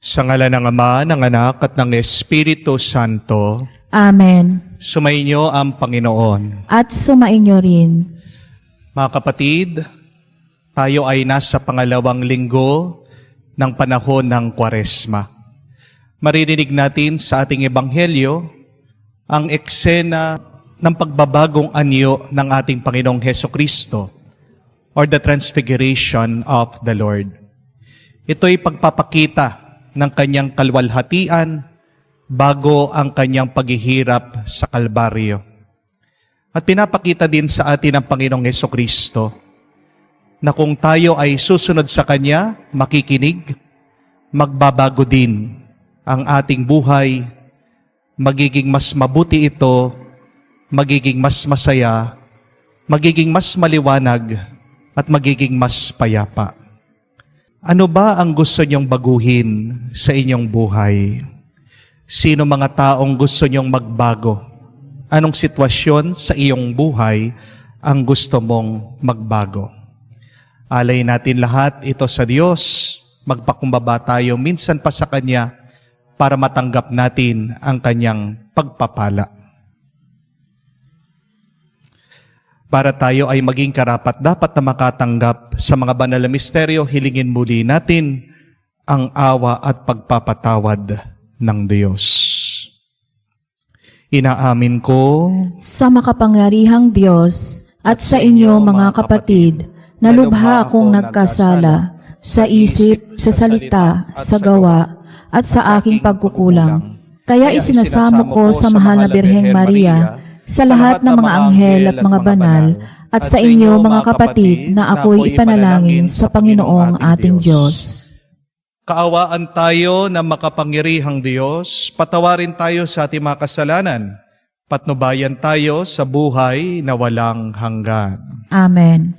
Sa ngalan ng Ama, ng Anak, at ng Espiritu Santo. Amen. Sumainyo ang Panginoon. At sumainyo rin. Mga kapatid, tayo ay nasa pangalawang linggo ng panahon ng Kwaresma. Maririnig natin sa ating Ebanghelyo ang eksena ng pagbabagong anyo ng ating Panginoong Hesukristo or the Transfiguration of the Lord. Ito'y pagpapakita ng kanyang kalwalhatian bago ang kanyang paghihirap sa Kalbaryo. At pinapakita din sa atin ng Panginoong Hesukristo na kung tayo ay susunod sa Kanya, makikinig, magbabago din ang ating buhay, magiging mas mabuti ito, magiging mas masaya, magiging mas maliwanag, at magiging mas payapa. Ano ba ang gusto niyong baguhin sa inyong buhay? Sino mga taong gusto niyong magbago? Anong sitwasyon sa iyong buhay ang gusto mong magbago? Alay natin lahat ito sa Diyos. Magpakumbaba tayo minsan pa sa Kanya para matanggap natin ang Kanyang pagpapala. Para tayo ay maging karapat-dapat na makatanggap sa mga banal na misteryo, hilingin muli natin ang awa at pagpapatawad ng Diyos. Inaamin ko sa makapangyarihang Diyos at sa inyo mga kapatid, na lubha akong nagkasala sa isip, sa salita, sa gawa, at sa aking pagkukulang. Kaya isinasamo ko sa mahal na Birheng Maria, sa lahat ng mga anghel at mga banal, at sa inyo mga kapatid na ako'y ipanalangin sa Panginoong ating Diyos. Kaawaan tayo ng makapangyarihang Diyos, patawarin tayo sa ating mga kasalanan, patnubayan tayo sa buhay na walang hanggan. Amen.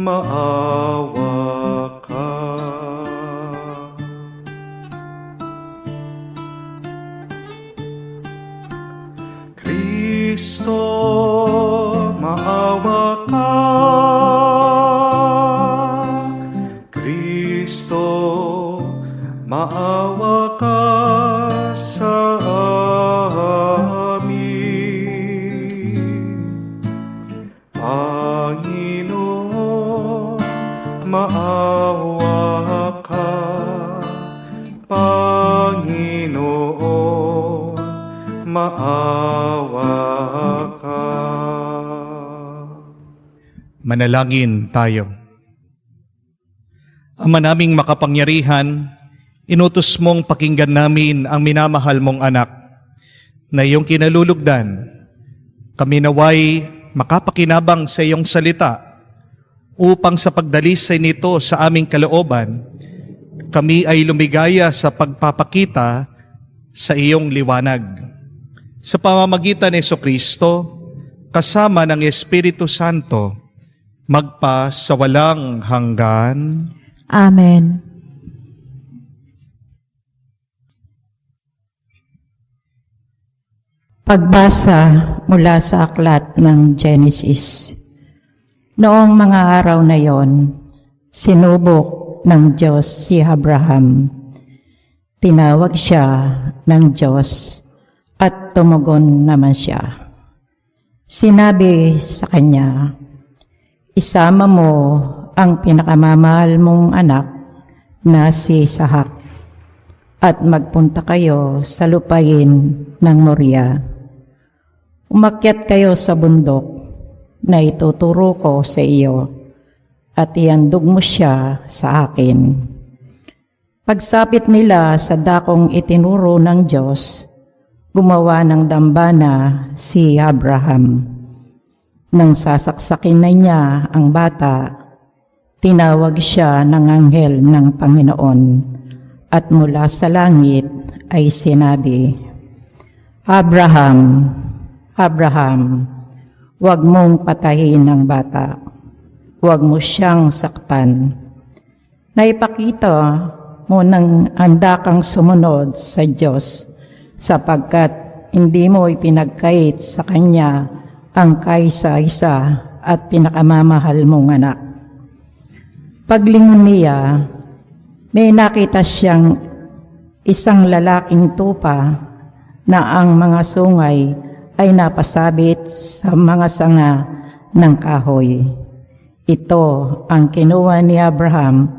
Maawa ka. Kristo, maawa ka. Kristo, maawa ka sa amin. Maawa ka, Panginoon, maawa ka. Manalangin tayo. Ama naming makapangyarihan, inutos mong pakinggan namin ang minamahal mong anak na iyong kinalulugdan. Kami naway makapakinabang sa iyong salita upang sa pagdalisay nito sa aming kalooban, kami ay lumigaya sa pagpapakita sa iyong liwanag. Sa pamamagitan ni Jesucristo, kasama ng Espiritu Santo, magpa sa walang hanggan. Amen. Pagbasa mula sa aklat ng Genesis. Noong mga araw na yon, sinubok ng Diyos si Abraham. Tinawag siya ng Diyos at tumugon naman siya. Sinabi sa kanya, "Isama mo ang pinakamamahal mong anak na si Isahak at magpunta kayo sa lupain ng Moria. Umakyat kayo sa bundok na ituturo ko sa iyo, at ihandog mo siya sa akin." Pagsapit nila sa dakong itinuro ng Diyos, gumawa ng dambana si Abraham. Nang sasaksakin na niya ang bata, tinawag siya ng anghel ng Panginoon, at mula sa langit ay sinabi, "Abraham, Abraham, huwag mong patayin ang bata. huwag mo siyang saktan. Naipakita mo ng handa kang sumunod sa Diyos sapagkat hindi mo ipinagkait sa Kanya ang kaisa-isa at pinakamamahal mong anak. Paglingon niya, may nakita siyang isang lalaking tupa na ang mga sungay ay napasabit sa mga sanga ng kahoy. Ito ang kinuha ni Abraham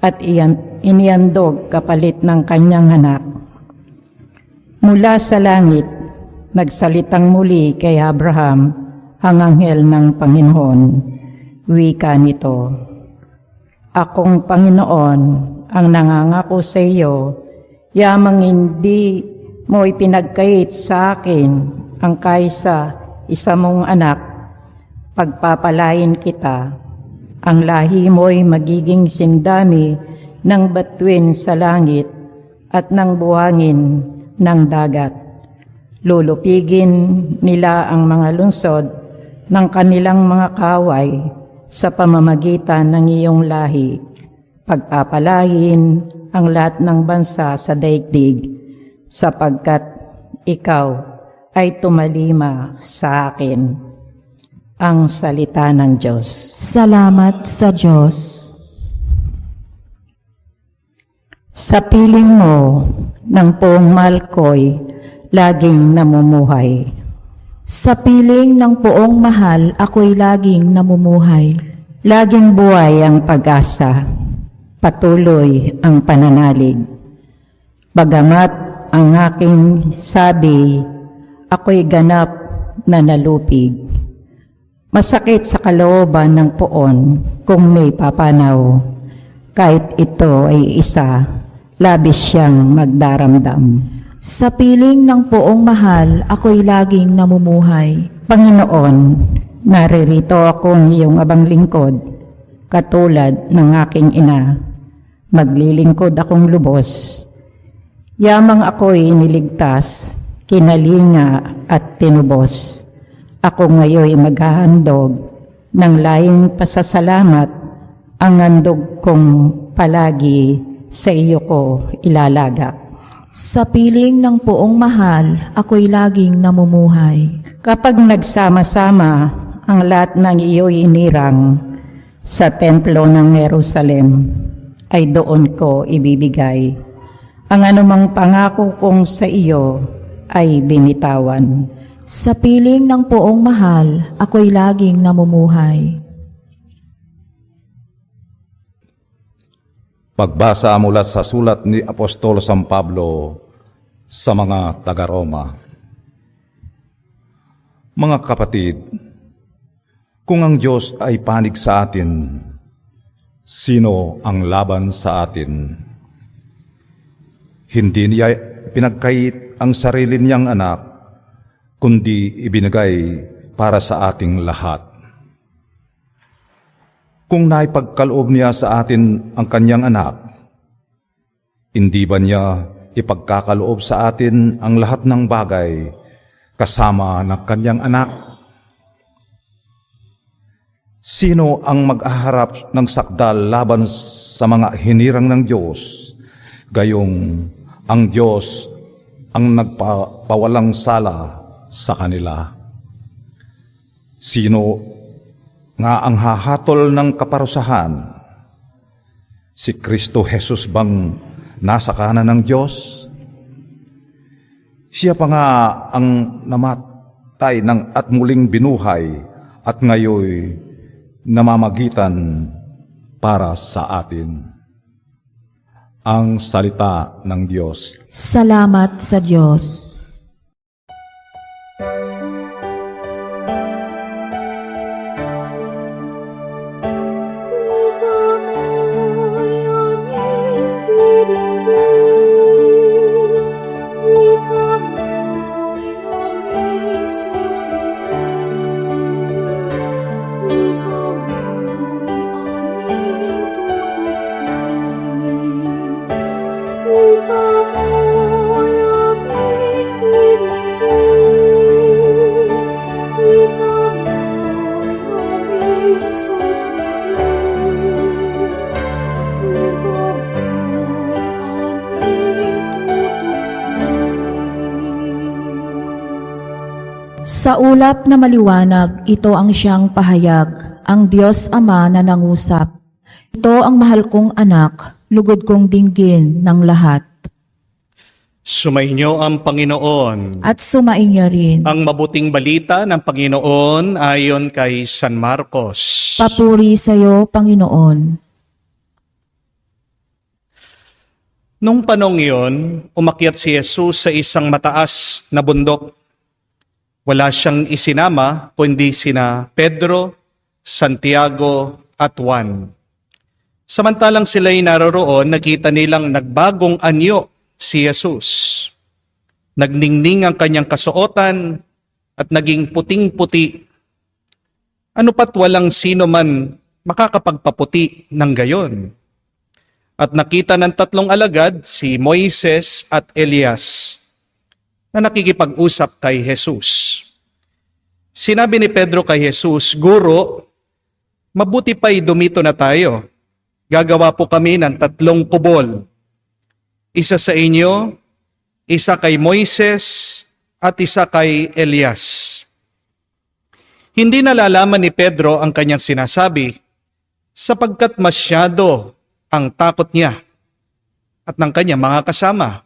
at iniandog kapalit ng kanyang anak. Mula sa langit, nagsalitang muli kay Abraham ang anghel ng Panginoon. Wika nito, "Akong Panginoon ang nangangako sa iyo, yamang hindi mo ipinagkait sa akin ang kaisa isa mong anak, pagpapalain kita. Ang lahi mo'y magiging sindami ng batuin sa langit at ng buhangin ng dagat. Lulupigin nila ang mga lungsod ng kanilang mga kaway sa pamamagitan ng iyong lahi. Pagpapalain ang lahat ng bansa sa daigdig, sapagkat ikaw ay tumalima sa akin." Ang salita ng Diyos. Salamat sa Diyos. Sa piling mo ng poong mahal ko'y laging namumuhay. Sa piling ng poong mahal, ako'y laging namumuhay. Laging buhay ang pag-asa, patuloy ang pananalig. Bagamat ang aking sabi, ako'y ganap na nalupig. Masakit sa kalooban ng poon kung may papanaw, kahit ito ay isa, labis siyang magdaramdam. Sa piling ng poong mahal, ako'y laging namumuhay. Panginoon, naririto akong iyong abang lingkod, katulad ng aking ina. Maglilingkod akong lubos. Yamang ako'y niligtas, kinalinga at tinubos. Ako ngayon maghahandog ng laing pasasalamat, ang handog kong palagi sa iyo ko ilalagak. Sa piling ng poong mahal, ako'y laging namumuhay. Kapag nagsama-sama ang lahat ng iyo'y inirang sa templo ng Jerusalem, ay doon ko ibibigay. Ang anumang pangako kong sa iyo ay binitawan. Sa piling ng poong mahal, ako'y laging namumuhay. Pagbasa mula sa sulat ni Apostolo San Pablo sa mga taga-Roma. Mga kapatid, kung ang Diyos ay panig sa atin, sino ang laban sa atin? Hindi niya pinagkait ang sarili niyang anak, kundi ibinigay para sa ating lahat. Kung naipagkaloob niya sa atin ang kanyang anak, hindi ba niya ipagkakaloob sa atin ang lahat ng bagay kasama ng kanyang anak? Sino ang mag-aharap ng sakdal laban sa mga hinirang ng Diyos? Gayong ang Diyos ang nagpawalang sala sa kanila. Sino nga ang hahatol ng kaparusahan? Si Kristo Jesus bang nasa kanan ng Diyos? Siya pa nga ang namatay at muling binuhay at ngayoy namamagitan para sa atin. Ang salita ng Diyos. Salamat sa Diyos. Amen. Sa ulap na maliwanag, ito ang siyang pahayag, ang Diyos Ama na nangusap. Ito ang mahal kong anak, lugod kong dinggin ng lahat. Sumainyo ang Panginoon. At sumainyo rin. Ang mabuting balita ng Panginoon ayon kay San Marcos. Papuri sa iyo, Panginoon. Nung panong iyon, umakyat si Jesus sa isang mataas na bundok. Wala siyang isinama kundi sina Pedro, Santiago at Juan. Samantalang sila'y naroroon, nakita nilang nagbagong anyo si Jesus. Nagningning ang kanyang kasuotan at naging puting-puti. Ano pat walang sino man makakapagpaputi ng gayon. At nakita ng tatlong alagad, si Moises at Elias, na nakikipag-usap kay Jesus. Sinabi ni Pedro kay Jesus, "Guro, mabuti pa'y dumito na tayo. Gagawa po kami ng 3 kubol. Isa sa inyo, isa kay Moises, at isa kay Elias." Hindi nalalaman ni Pedro ang kanyang sinasabi, sapagkat masyado ang takot niya at ng kanyang mga kasama.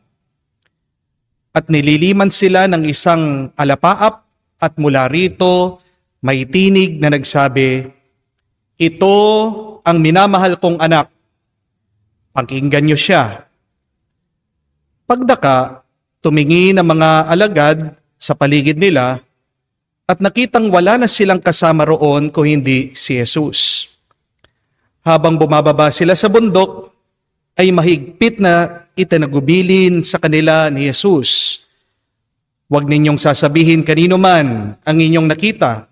At nililiman sila ng isang alapaap at mula rito may tinig na nagsabi, "Ito ang minamahal kong anak. Pakinggan niyo siya." Pagdaka, tumingin ang mga alagad sa paligid nila at nakitang wala na silang kasama roon kung hindi si Jesus. Habang bumababa sila sa bundok, ay mahigpit na itinagubilin sa kanila ni Jesus. "Huwag ninyong sasabihin kanino man ang inyong nakita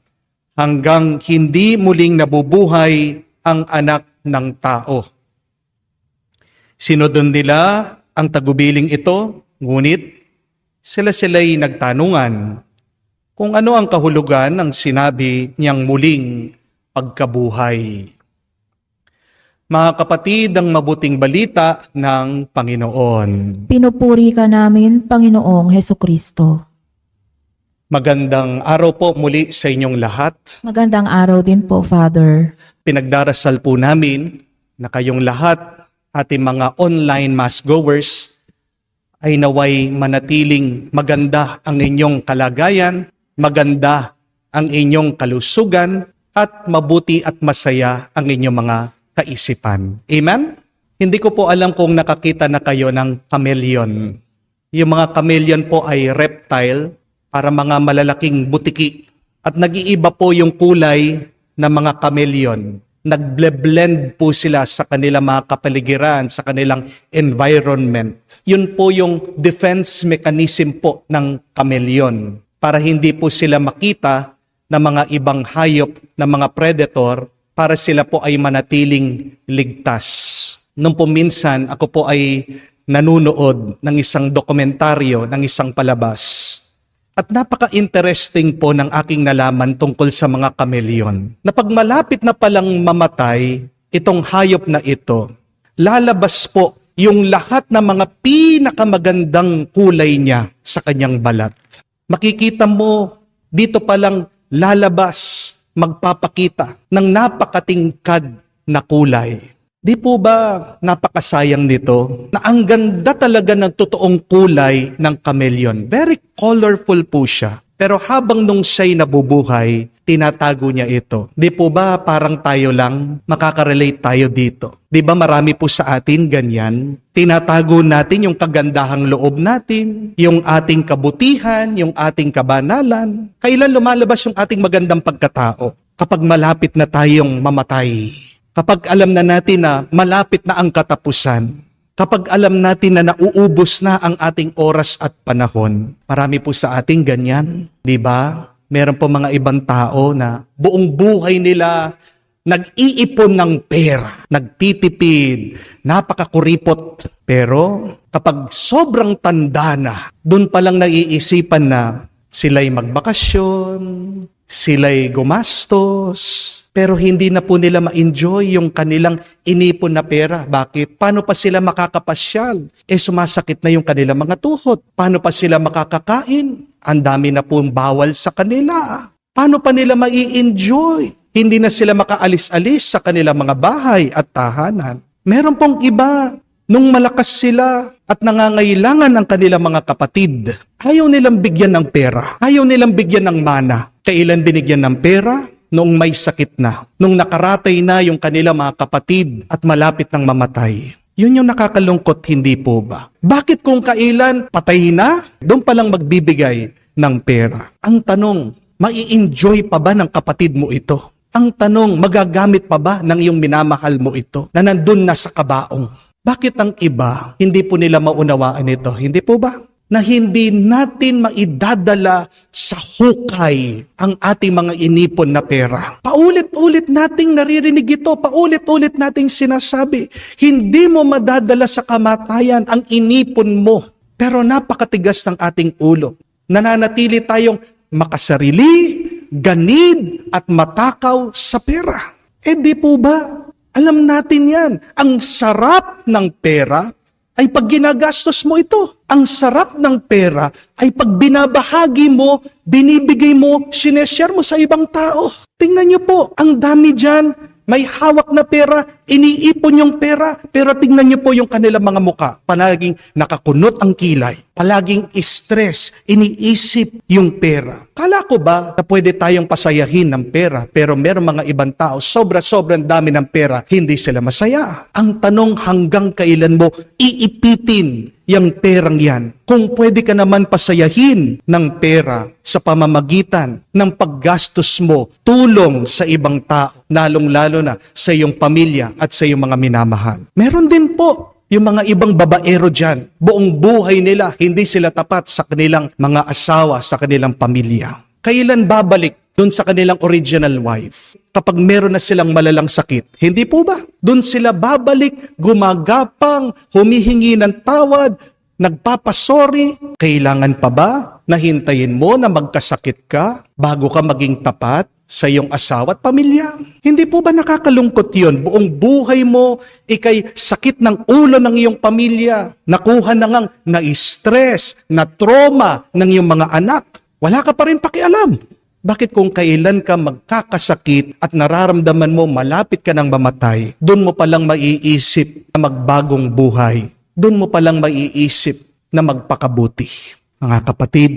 hanggang hindi muling nabubuhay ang anak ng tao." Sinunod nila ang tagubiling ito, ngunit sila-sila'y nagtanungan kung ano ang kahulugan ng sinabi niyang muling pagkabuhay. Mga kapatid, ang mabuting balita ng Panginoon. Pinupuri ka namin, Panginoong Hesukristo. Magandang araw po muli sa inyong lahat. Magandang araw din po, Father. Pinagdarasal po namin na kayong lahat, ating mga online mass goers, ay naway manatiling maganda ang inyong kalagayan, maganda ang inyong kalusugan, at mabuti at masaya ang inyong mga kaisipan. Amen? Hindi ko po alam kung nakakita na kayo ng chameleon. Yung mga chameleon po ay reptile, para mga malalaking butiki. At nag-iiba po yung kulay ng mga chameleon. Nag-blend po sila sa kanilang mga kapaligiran, sa kanilang environment. Yun po yung defense mechanism po ng chameleon. Para hindi po sila makita ng mga ibang hayop, ng mga predator, para sila po ay manatiling ligtas. Nung po minsan, ako po ay nanunood ng isang dokumentaryo, ng isang palabas. At napaka-interesting po ng aking nalaman tungkol sa mga chameleon. Na pag malapit na palang mamatay, itong hayop na ito, lalabas po yung lahat ng mga pinakamagandang kulay niya sa kanyang balat. Makikita mo, dito palang lalabas, magpapakita ng napakatingkad na kulay. Di po ba napakasayang nito na ang ganda talaga ng totoong kulay ng chameleon? Very colorful po siya. Pero habang nung siya'y nabubuhay, tinatago niya ito. Di po ba parang tayo lang, makaka-relate tayo dito? Di ba marami po sa atin ganyan? Tinatago natin yung kagandahang loob natin, yung ating kabutihan, yung ating kabanalan. Kailan lumalabas yung ating magandang pagkatao? Kapag malapit na tayong mamatay. Kapag alam na natin na malapit na ang katapusan. Kapag alam natin na nauubos na ang ating oras at panahon. Marami po sa ating ganyan, di ba? Meron po mga ibang tao na buong buhay nila nag-iipon ng pera, nagtitipid, napakakuripot. Pero kapag sobrang tanda na, doon palang naiisipan na sila'y magbakasyon, sila'y gumastos, pero hindi na po nila ma-enjoy yung kanilang inipon na pera. Bakit? Paano pa sila makakapasyal? Sumasakit na yung kanilang mga tuhod. Paano pa sila makakakain? Ang dami na po bawal sa kanila. Paano pa nila mai-enjoy? Hindi na sila makaalis-alis sa kanilang mga bahay at tahanan. Meron pong iba, nung malakas sila at nangangailangan ang kanilang mga kapatid, ayaw nilang bigyan ng pera. Ayaw nilang bigyan ng mana. Kailan binigyan ng pera? Noong may sakit na. Nung nakaratay na yung kanilang mga kapatid at malapit ng mamatay. Yun yung nakakalungkot, hindi po ba? Bakit kung kailan patay na, doon palang magbibigay ng pera? Ang tanong, mai-enjoy pa ba ng kapatid mo ito? Ang tanong, magagamit pa ba ng iyong minamahal mo ito na nandun na sa kabaong? Bakit ang iba, hindi po nila maunawaan ito? Hindi po ba? Na hindi natin maidadala sa hukay ang ating mga inipon na pera. Paulit-ulit nating naririnig ito, paulit-ulit nating sinasabi, hindi mo madadala sa kamatayan ang inipon mo. Pero napakatigas ng ating ulo. Nananatili tayong makasarili, ganid at matakaw sa pera. Di po ba? Alam natin yan. Ang sarap ng pera ay pag ginagastos mo ito. Ang sarap ng pera ay pag binabahagi mo, binibigay mo, sineshare mo sa ibang tao. Tingnan niyo po, ang dami dyan. May hawak na pera, iniipon yung pera, pero tingnan niyo po yung kanilang mga muka. Palaging nakakunot ang kilay, palaging stress, iniisip yung pera. Kala ko ba na pwede tayong pasayahin ng pera, pero meron mga ibang tao, sobrang dami ng pera, hindi sila masaya. Ang tanong, hanggang kailan mo iipitin yung perang yan? Kung pwede ka naman pasayahin ng pera sa pamamagitan ng paggastos mo, tulong sa ibang tao, lalong-lalo na sa iyong pamilya at sa iyong mga minamahal. Meron din po yung mga ibang babaero dyan, buong buhay nila, hindi sila tapat sa kanilang mga asawa, sa kanilang pamilya. Kailan babalik dun sa kanilang original wife? Kapag meron na silang malalang sakit, hindi po ba? Dun sila babalik, gumagapang, humihingi ng tawad, nagpapasori. Kailangan pa ba na hintayin mo na magkasakit ka bago ka maging tapat sa iyong asawa at pamilya? Hindi po ba nakakalungkot yun? Buong buhay mo, ikay sakit ng ulo ng iyong pamilya. Nakuha na ngang na-stress, na-trauma ng iyong mga anak. Wala ka pa rin pakialam. Bakit kung kailan ka magkakasakit at nararamdaman mo malapit ka ng mamatay, doon mo palang maiisip na magbagong buhay. Doon mo palang maiisip na magpakabuti. Mga kapatid,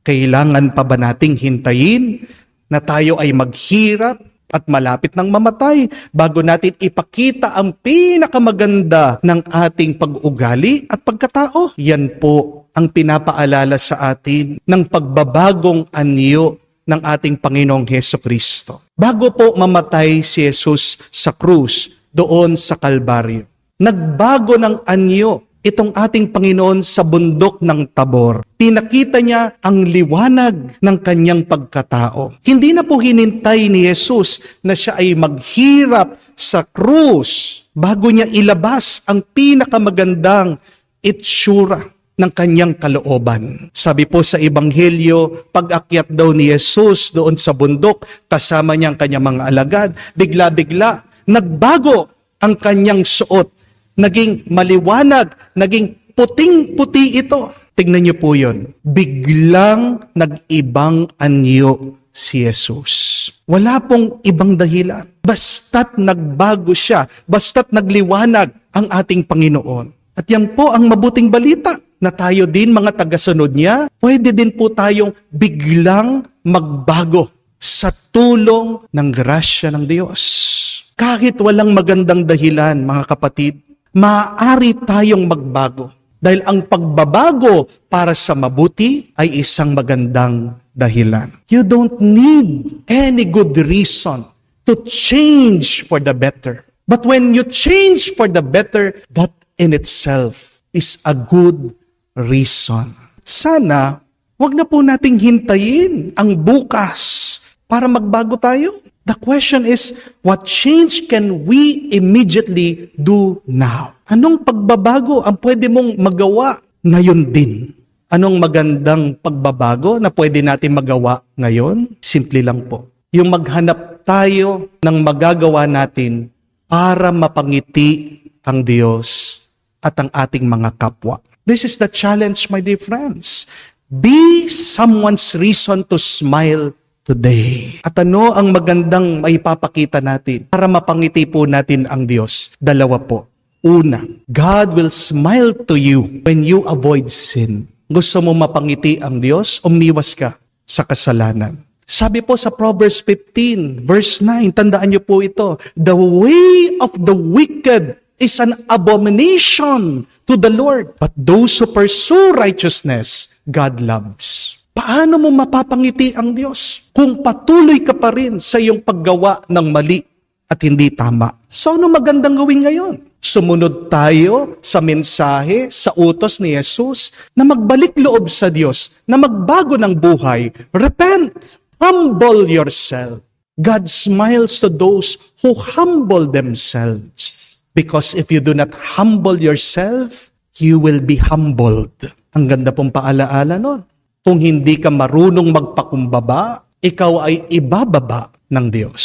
kailangan pa ba nating hintayin na tayo ay maghirap at malapit ng mamatay bago natin ipakita ang pinakamaganda ng ating pag-ugali at pagkatao? Yan po ang pinapaalala sa atin ng pagbabagong anyo ng ating Panginoong Hesukristo. Bago po mamatay si Jesus sa krus doon sa Kalbaryo, nagbago ng anyo itong ating Panginoon sa bundok ng Tabor. Pinakita niya ang liwanag ng kanyang pagkatao. Hindi na po hinintay ni Jesus na siya ay maghirap sa krus bago niya ilabas ang pinakamagandang itsura ng kanyang kalooban. Sabi po sa Ebanghelyo, pag-akyat daw ni Jesus doon sa bundok, kasama niya ang kanyang mga alagad, bigla-bigla, nagbago ang kanyang suot. Naging maliwanag, naging puting-puti ito. Tingnan niyo po yun. Biglang nag-ibang anyo si Jesus. Wala pong ibang dahilan. Basta't nagbago siya, basta't nagliwanag ang ating Panginoon. At yan po ang mabuting balita na tayo din, mga tagasunod niya, pwede din po tayong biglang magbago sa tulong ng grasya ng Diyos. Kahit walang magandang dahilan, mga kapatid, maaari tayong magbago. Dahil ang pagbabago para sa mabuti ay isang magandang dahilan. You don't need any good reason to change for the better. But when you change for the better, that in itself is a good reason. Sana, wag na po nating hintayin ang bukas para magbago tayo. The question is, what change can we immediately do now? Anong pagbabago ang pwede mong magawa ngayon din? Anong magandang pagbabago na pwede natin magawa ngayon? Simple lang po. Yung maghanap tayo ng magagawa natin para mapangiti ang Diyos at ang ating mga kapwa. This is the challenge, my dear friends. Be someone's reason to smile today. At ano ang magandang maipapakita natin para mapangiti po natin ang Diyos? Dalawa po. Una, God will smile to you when you avoid sin. Gusto mo mapangiti ang Diyos, umiwas ka sa kasalanan. Sabi po sa Proverbs 15, verse 9, tandaan niyo po ito, the way of the wicked is an abomination to the Lord, but those who pursue righteousness, God loves. Paano mo mapapangiti ang Diyos kung patuloy ka pa rin sa iyong paggawa ng mali at hindi tama? So ano magandang gawin ngayon? Sumunod tayo sa mensahe, sa utos ni Jesus na magbalik loob sa Diyos, na magbago ng buhay. Repent. Humble yourself. God smiles to those who humble themselves. Because if you do not humble yourself, you will be humbled. Ang ganda pong paalaala nun. Kung hindi ka marunong magpakumbaba, ikaw ay ibababa ng Diyos.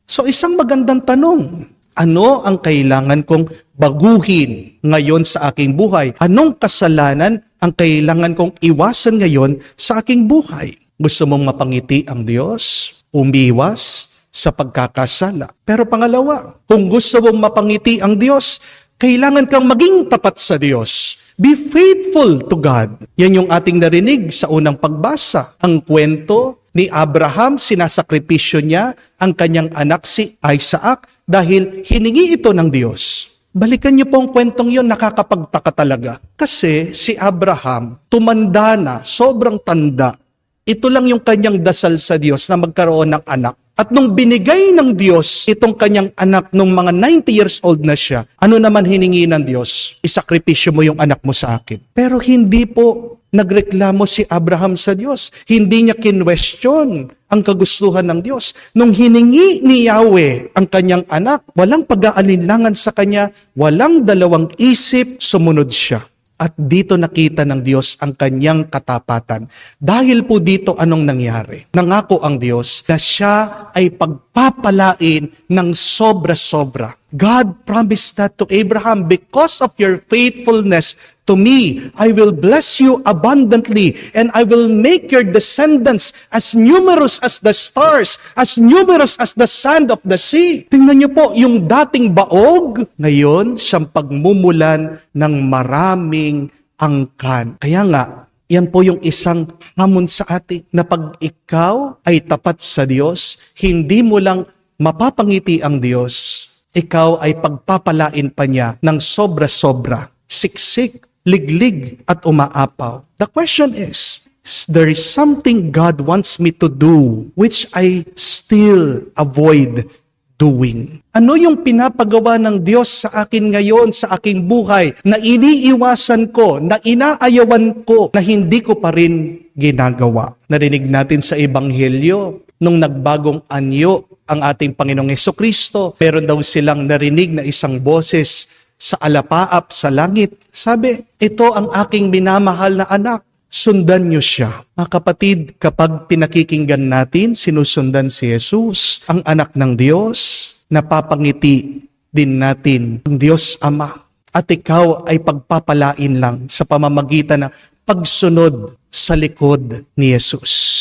So isang magandang tanong, ano ang kailangan kong baguhin ngayon sa aking buhay? Anong kasalanan ang kailangan kong iwasan ngayon sa aking buhay? Gusto mong mapangiti ang Diyos? Umiwas sa pagkakasala. Pero pangalawa, kung gusto mong mapangiti ang Diyos, kailangan kang maging tapat sa Diyos. Be faithful to God. Yan yung ating narinig sa unang pagbasa. Ang kwento ni Abraham, sinasakripisyo niya ang kanyang anak si Isaac dahil hiningi ito ng Diyos. Balikan niyo po ang kwentong yun, nakakapagtaka talaga. Kasi si Abraham, tumanda na, sobrang tanda. Ito lang yung kanyang dasal sa Diyos na magkaroon ng anak. At nung binigay ng Diyos itong kanyang anak nung mga 90 years old na siya, ano naman hiningi ng Diyos? Isakripisyo mo yung anak mo sa akin. Pero hindi po nagreklamo si Abraham sa Diyos. Hindi niya kinwestiyon ang kagustuhan ng Diyos. Nung hiningi ni Yahweh ang kanyang anak, walang pag-aalinlangan sa kanya, walang dalawang isip, sumunod siya. At dito nakita ng Diyos ang kanyang katapatan. Dahil po dito anong nangyari? Nangako ang Diyos na siya ay pagpapalain ng sobra-sobra. God promised that to Abraham, because of your faithfulness to me, I will bless you abundantly, and I will make your descendants as numerous as the stars, as numerous as the sand of the sea. Tingnan niyo po, yung dating baog, ngayon siyang pagmumulan ng maraming angkan. Kaya nga, yan po yung isang hamon sa atin, na pag ikaw ay tapat sa Diyos, hindi mo lang mapapangiti ang Diyos, ikaw ay pagpapalain pa niya ng sobra-sobra, siksik, liglig at umaapaw. The question is, there is something God wants me to do which I still avoid doing. Ano yung pinapagawa ng Diyos sa akin ngayon, sa aking buhay, na iniiwasan ko, na inaayawan ko, na hindi ko pa rin ginagawa? Narinig natin sa Ebanghelyo, nung nagbagong anyo ang ating Panginoong Hesukristo, meron daw silang narinig na isang boses sa alapaap sa langit. Sabi, ito ang aking minamahal na anak, sundan niyo siya. Mga kapatid, kapag pinakikinggan natin, sinusundan si Jesus, ang anak ng Diyos, napapangiti din natin ang Diyos Ama. At ikaw ay pagpapalain lang sa pamamagitan ng pagsunod sa likod ni Jesus.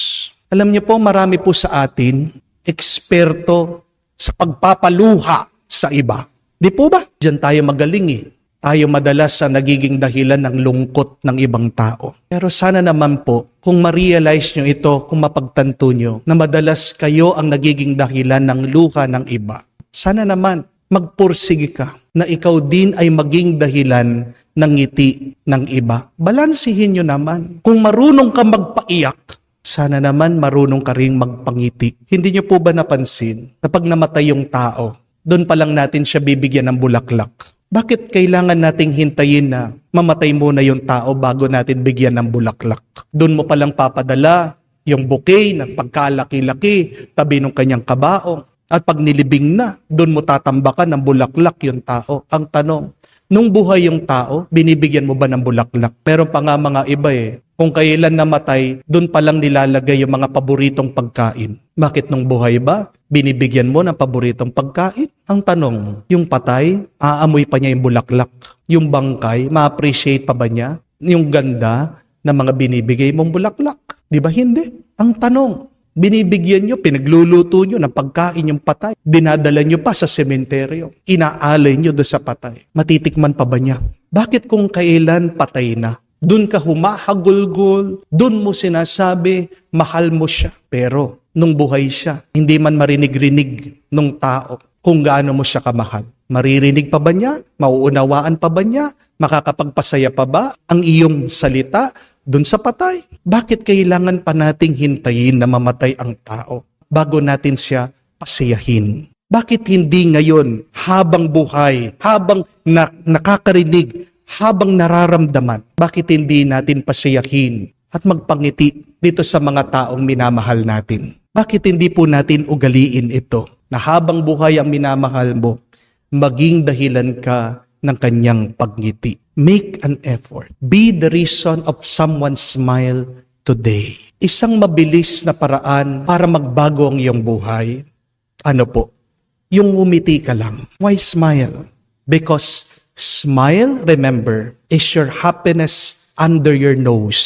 Alam niyo po, marami po sa atin, eksperto sa pagpapaluha sa iba. Di po ba? Diyan tayo magaling eh. Tayo madalas sa nagiging dahilan ng lungkot ng ibang tao. Pero sana naman po, kung ma-realize nyo ito, kung mapagtanto nyo, na madalas kayo ang nagiging dahilan ng luha ng iba. Sana naman, magpursige ka na ikaw din ay maging dahilan ng ngiti ng iba. Balansihin nyo naman. Kung marunong ka magpaiyak, sana naman marunong ka ring magpangiti. Hindi niyo po ba napansin na pag namatay yung tao, doon pa lang natin siya bibigyan ng bulaklak? Bakit kailangan nating hintayin na mamatay muna yung tao bago natin bigyan ng bulaklak? Doon mo palang papadala yung bouquet na pagkalaki-laki, tabi ng kanyang kabaong. At pag nilibing na, doon mo tatambakan ng bulaklak yung tao. Ang tanong, nung buhay yung tao, binibigyan mo ba ng bulaklak? Pero pa nga mga iba kung kailan namatay, doon palang nilalagay yung mga paboritong pagkain. Bakit nung buhay ba, binibigyan mo ng paboritong pagkain? Ang tanong, yung patay, aamoy pa niya yung bulaklak. Yung bangkay, ma-appreciate pa ba niya? Yung ganda, ng mga binibigay mong bulaklak. Di ba hindi? Ang tanong, binibigyan nyo, pinagluluto nyo ng pagkain yung patay. Dinadala nyo pa sa sementeryo. Inaalay nyo doon sa patay. Matitikman pa ba niya? Bakit kung kailan patay na? Doon ka humahagulgol, doon mo sinasabi, mahal mo siya. Pero nung buhay siya, hindi man marinig-rinig nung tao kung gaano mo siya kamahal. Maririnig pa ba niya? Mauunawaan pa ba niya? Makakapagpasaya pa ba ang iyong salita doon sa patay? Bakit kailangan pa nating hintayin na mamatay ang tao bago natin siya pasayahin? Bakit hindi ngayon, habang buhay, habang nakakarinig, habang nararamdaman, bakit hindi natin pasayahin at magpangiti dito sa mga taong minamahal natin? Bakit hindi po natin ugaliin ito na habang buhay ang minamahal mo, maging dahilan ka ng kanyang pagngiti? Make an effort. Be the reason of someone's smile today. Isang mabilis na paraan para magbago ang iyong buhay. Ano po? Yung umiti ka lang. Why smile? Because smile, remember, is your happiness under your nose.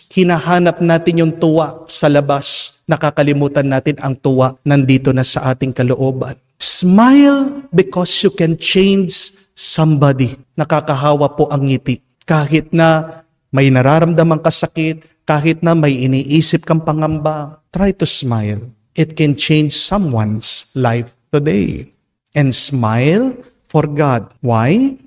Hinahanap natin yung tuwa sa labas. Nakakalimutan natin ang tuwa nandito na sa ating kalooban. Smile because you can change somebody. Nakakahawa po ang ngiti. Kahit na may nararamdamang kasakit, kahit na may iniisip kang pangamba, try to smile. It can change someone's life today. And smile for God. Why?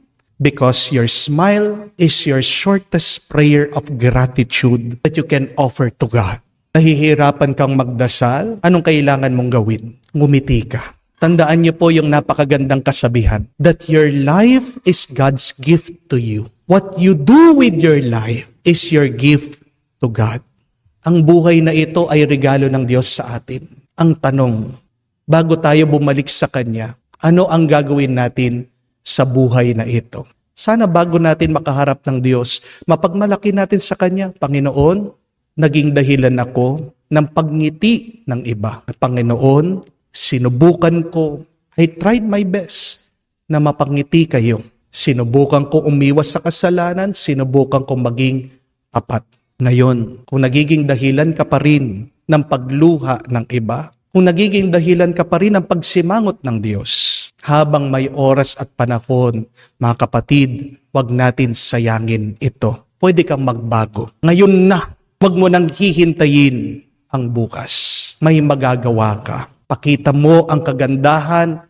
Because your smile is your shortest prayer of gratitude that you can offer to God. Nahihirapan kang magdasal, anong kailangan mong gawin? Ngumiti ka. Tandaan niyo po yung napakagandang kasabihan that your life is God's gift to you. What you do with your life is your gift to God. Ang buhay na ito ay regalo ng Diyos sa atin. Ang tanong, bago tayo bumalik sa Kanya, ano ang gagawin natin sa buhay na ito? Sana bago natin makaharap ng Diyos, mapagmalaki natin sa Kanya, Panginoon, naging dahilan ako ng pagngiti ng iba. Panginoon, sinubukan ko, I tried my best na mapangiti kayo. Sinubukan ko umiwas sa kasalanan, sinubukan ko maging tapat. Ngayon, kung nagiging dahilan ka pa rin ng pagluha ng iba, kung nagiging dahilan ka pa rin ng pagsimangot ng Diyos, habang may oras at panahon, mga kapatid, wag natin sayangin ito. Pwede kang magbago. Ngayon na, wag mo nang hihintayin ang bukas. May magagawa ka. Pakita mo ang kagandahan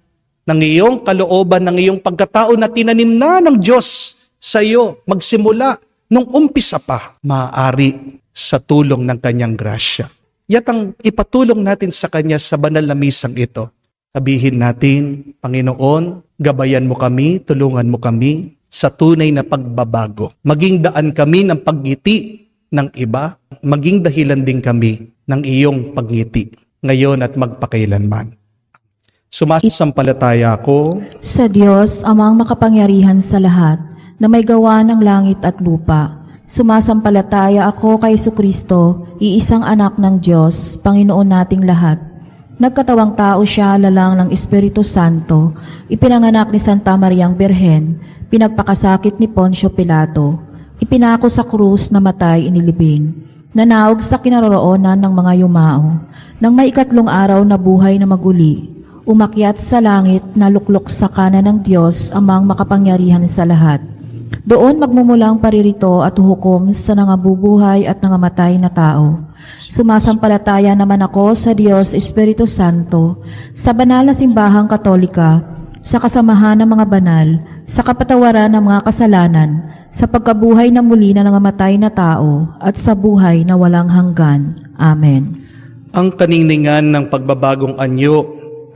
ng iyong kalooban, ng iyong pagkatao na tinanim na ng Diyos sa iyo. Magsimula nung umpisa pa, maaari sa tulong ng Kanyang grasya. Yat ang ipatulong natin sa Kanya sa banal na misang ito. Sabihin natin, Panginoon, gabayan mo kami, tulungan mo kami sa tunay na pagbabago. Maging daan kami ng pagngiti ng iba, maging dahilan din kami ng iyong pagngiti, ngayon at magpakailanman. Sumasampalataya ako sa Diyos, amang makapangyarihan sa lahat, na may gawa ng langit at lupa. Sumasampalataya ako kay Jesucristo, iisang anak ng Diyos, Panginoon nating lahat. Nagkatawang tao siya, lalang ng Espiritu Santo, ipinanganak ni Santa Mariang Birhen, pinagpakasakit ni Poncio Pilato, ipinako sa krus na matay inilibing, nanaog sa kinaroroonan ng mga yumao, nang may ikatlong araw na buhay na maguli, umakyat sa langit na luklok sa kanan ng Diyos, amang makapangyarihan sa lahat. Doon magmumulang paririto at hukom sa nangabubuhay at nangamatay na tao. Sumasampalataya naman ako sa Diyos Espiritu Santo, sa banal na simbahang katolika, sa kasamahan ng mga banal, sa kapatawaran ng mga kasalanan, sa pagkabuhay na muli na nangamatay na tao, at sa buhay na walang hanggan. Amen. Ang kaningningan ng pagbabagong anyo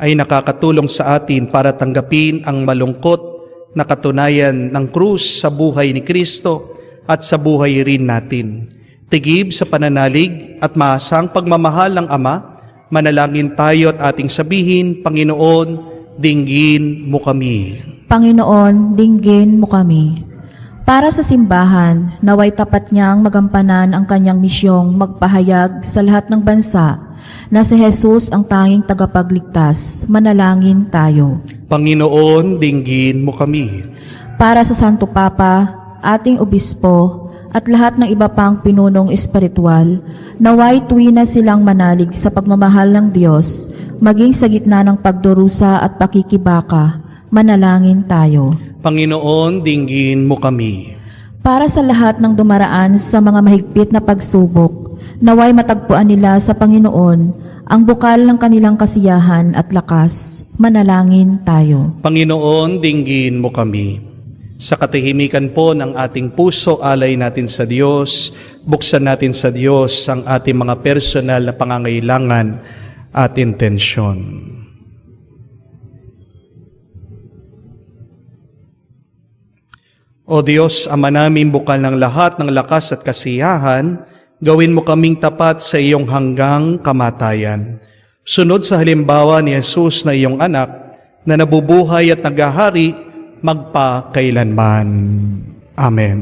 ay nakakatulong sa atin para tanggapin ang malungkot na katunayan ng krus sa buhay ni Kristo at sa buhay rin natin. Tigib sa pananalig at maasang pagmamahal ng Ama, manalangin tayo at ating sabihin, Panginoon, dinggin mo kami. Panginoon, dinggin mo kami. Para sa simbahan, naway tapat niyang magampanan ang kanyang misyong magpahayag sa lahat ng bansa na si Jesus ang tanging tagapagligtas. Manalangin tayo. Panginoon, dinggin mo kami. Para sa Santo Papa, ating Obispo, at lahat ng iba pang pinunong espiritual, naway tuwi na silang manalig sa pagmamahal ng Diyos, maging sa gitna ng pagdurusa at pakikibaka. Manalangin tayo. Panginoon, dinggin mo kami. Para sa lahat ng dumaraan sa mga mahigpit na pagsubok, naway matagpuan nila sa Panginoon ang bukal ng kanilang kasiyahan at lakas. Manalangin tayo. Panginoon, dinggin mo kami. Sa katahimikan po ng ating puso, alay natin sa Diyos, buksan natin sa Diyos ang ating mga personal na pangangailangan at intensyon. O Diyos, Ama namin, bukal ng lahat ng lakas at kasiyahan, gawin mo kaming tapat sa iyong hanggang kamatayan. Sunod sa halimbawa ni Jesus na iyong anak, na nabubuhay at naghahari magpakailanman. Amen.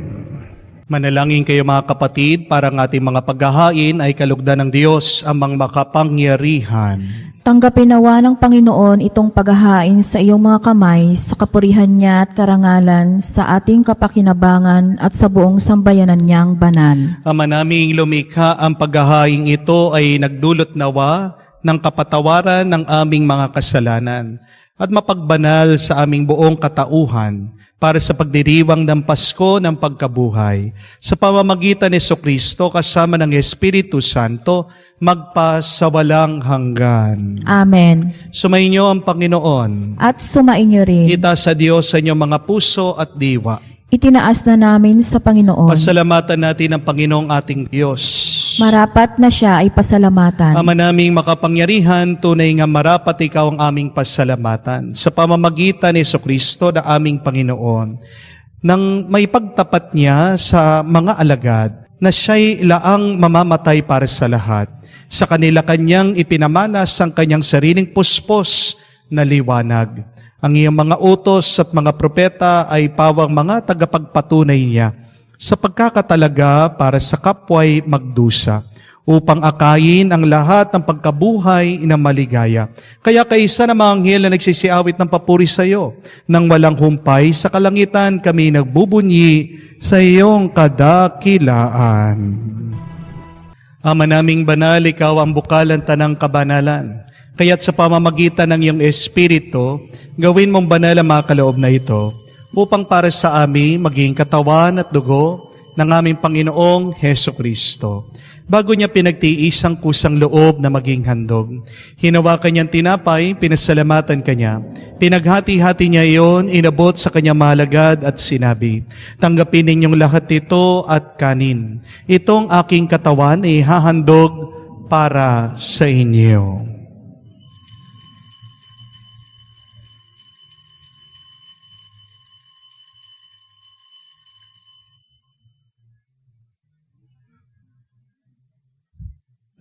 Manalangin kayo mga kapatid, para ang ating mga paghahain ay kalugdan ng Diyos amang makapangyarihan. Tanggapin nawa ng Panginoon itong paghahain sa iyong mga kamay sa kapurihan niya at karangalan sa ating kapakinabangan at sa buong sambayanan niyang banal. Ama naming lumikha, ang paghahain ito ay nagdulot nawa ng kapatawaran ng aming mga kasalanan at mapagbanal sa aming buong katauhan para sa pagdiriwang ng Pasko ng pagkabuhay. Sa pamamagitan ni Jesucristo kasama ng Espiritu Santo, magpasawalang hanggan. Amen. Sumainyo ang Panginoon. At sumainyo rin. Itaas sa Diyos sa inyong mga puso at diwa. Itinaas na namin sa Panginoon. Pasalamatan natin ang Panginoong ating Diyos. Marapat na siya ay pasalamatan. Ama naming makapangyarihan, tunay nga marapat ikaw ang aming pasalamatan sa pamamagitan ni Jesucristo na aming Panginoon, nang may pagtapat niya sa mga alagad na siya'y laang mamamatay para sa lahat. Sa kanila kanyang ipinamalas ang kanyang sariling puspos na liwanag. Ang iyong mga utos at mga propeta ay pawang mga tagapagpatunay niya sa pagkakatalaga para sa kapwa'y magdusa, upang akayin ang lahat ng pagkabuhay na maligaya. Kaya kaisa na mga anghel na nagsisiawit ng papuri sa iyo, nang walang humpay sa kalangitan kami nagbubunyi sa iyong kadakilaan. Ama naming banal, ikaw ang bukalan tanang kabanalan. Kaya't sa pamamagitan ng iyong Espiritu, gawin mong banal ang mga kaloob na ito, upang para sa amin maging katawan at dugo ng aming Panginoong Hesukristo. Bago niya pinagtiis ang kusang loob na maging handog, hinawakan niyang tinapay, pinasalamatan kanya, pinaghati-hati niya iyon, inabot sa kanyang malagad at sinabi, tanggapin ninyong lahat ito at kanin. Itong aking katawan ay hahandog para sa inyo.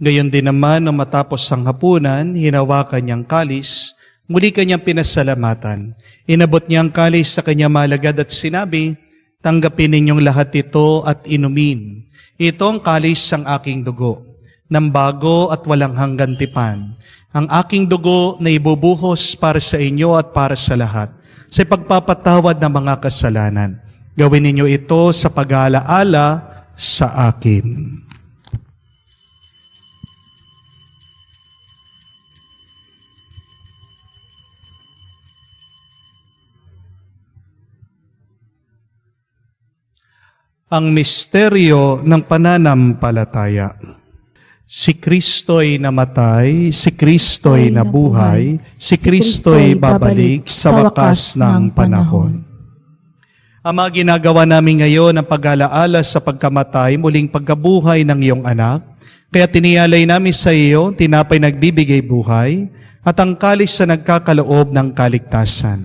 Gayon din naman, nang matapos ang hapunan, hinawakan niyang kalis, muli kanyang pinasalamatan. Inabot niyang kalis sa kanyang malagad at sinabi, tanggapin ninyong lahat ito at inumin. Ito ang kalis ng aking dugo, ng bago at walang hanggan tipan. Ang aking dugo na ibubuhos para sa inyo at para sa lahat, sa pagpapatawad ng mga kasalanan. Gawin ninyo ito sa pag-aalaala sa akin. Ang misteryo ng pananampalataya. Si Kristo'y namatay, si Kristo'y nabuhay, si Kristo'y babalik sa wakas ng panahon. Ama, ginagawa namin ngayon ang pag-alaala sa pagkamatay, muling pagkabuhay ng iyong anak. Kaya tiniyalay namin sa iyo, tinapay nagbibigay buhay, at ang kalis na nagkakaloob ng kaligtasan.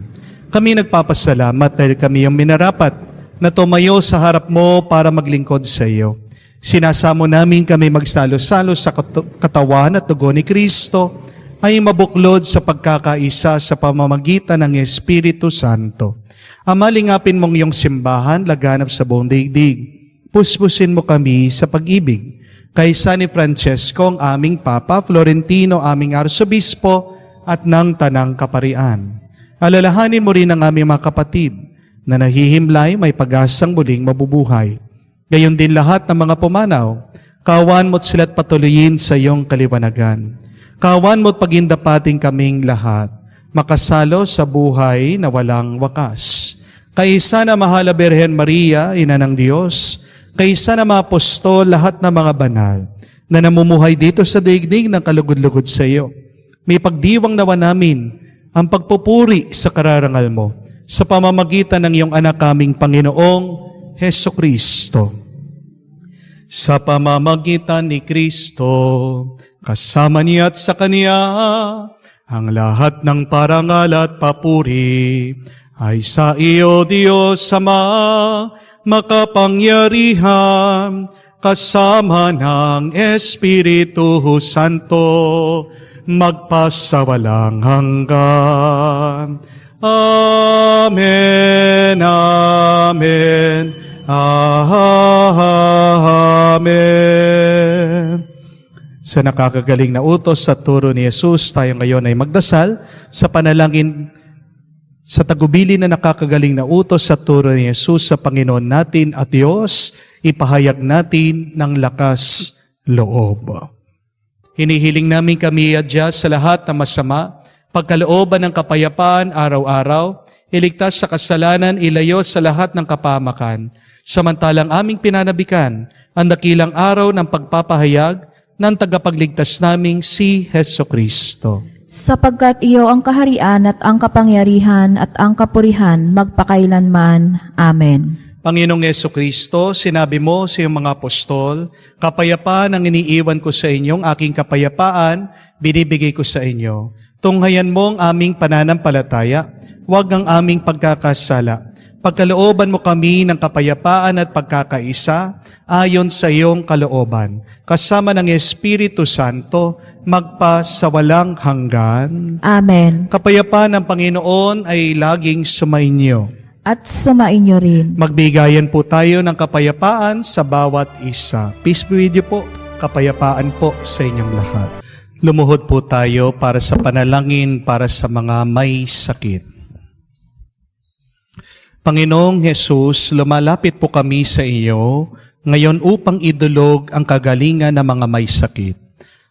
Kami nagpapasalamat dahil kami yung minarapat na tumayo sa harap mo para maglingkod sa iyo. Sinasamo namin kami magsalo-salo sa katawan at dugo ni Kristo ay mabuklod sa pagkakaisa sa pamamagitan ng Espiritu Santo. Ama, lingapin mong iyong simbahan, laganap sa buong daigdig. Puspusin mo kami sa pag-ibig. Kaysa ni Francesco, ang aming Papa, Florentino, aming Arsobispo, at ng Tanang Kaparian. Alalahanin mo rin ang aming mga kapatid na nahihimlay, may pag-asang muling mabubuhay. Gayon din lahat ng mga pumanaw, kawan mo't sila't patuloyin sa iyong kaliwanagan. Kawan mo't pagindapating kaming lahat, makasalo sa buhay na walang wakas. Kaisa na mahal na Birhen Maria, Ina ng Diyos, kaisa na mga apostol, lahat ng mga banal, na namumuhay dito sa daigdig ng kalugod-lugod sa iyo. May pagdiwang nawa namin ang pagpupuri sa kararangal mo sa pamamagitan ng iyong anak kaming Panginoong Heso Kristo. Sa pamamagitan ni Kristo, kasama niya at sa Kaniya, ang lahat ng parangal at papuri ay sa iyo, Diyos Ama, makapangyarihan, kasama ng Espiritu Santo, magpasawalang hanggan. Amen, amen, amen. Sa nakakagaling na utos sa turo ni Jesus, tayo ngayon ay magdasal sa panalangin sa tagubili na nakakagaling na utos sa turo ni Jesus sa Panginoon natin at Diyos, ipahayag natin ng lakas loob. Hinihiling namin kami adya sa lahat ng masama, pagkalooban ng kapayapaan araw-araw, iligtas sa kasalanan, ilayo sa lahat ng kapahamakan, samantalang aming pinanabikan ang dakilang araw ng pagpapahayag ng tagapagligtas naming si Heso Kristo. Sapagkat iyo ang kaharian at ang kapangyarihan at ang kapurihan magpakailanman. Amen. Panginoong Heso Kristo, sinabi mo sa iyong mga apostol, kapayapaan ang iniiwan ko sa inyong aking kapayapaan, binibigay ko sa inyo. Tunghayan mo ang aming pananampalataya, huwag ang aming pagkakasala. Pagkalooban mo kami ng kapayapaan at pagkakaisa, ayon sa iyong kalooban. Kasama ng Espiritu Santo, magpasawalang hanggan. Amen. Kapayapaan ng Panginoon ay laging sumainyo. At sumainyo rin. Magbigayan po tayo ng kapayapaan sa bawat isa. Peace be with you po. Kapayapaan po sa inyong lahat. Lumuhod po tayo para sa panalangin para sa mga may sakit. Panginoong Jesus, lumalapit po kami sa iyo ngayon upang idulog ang kagalingan ng mga may sakit.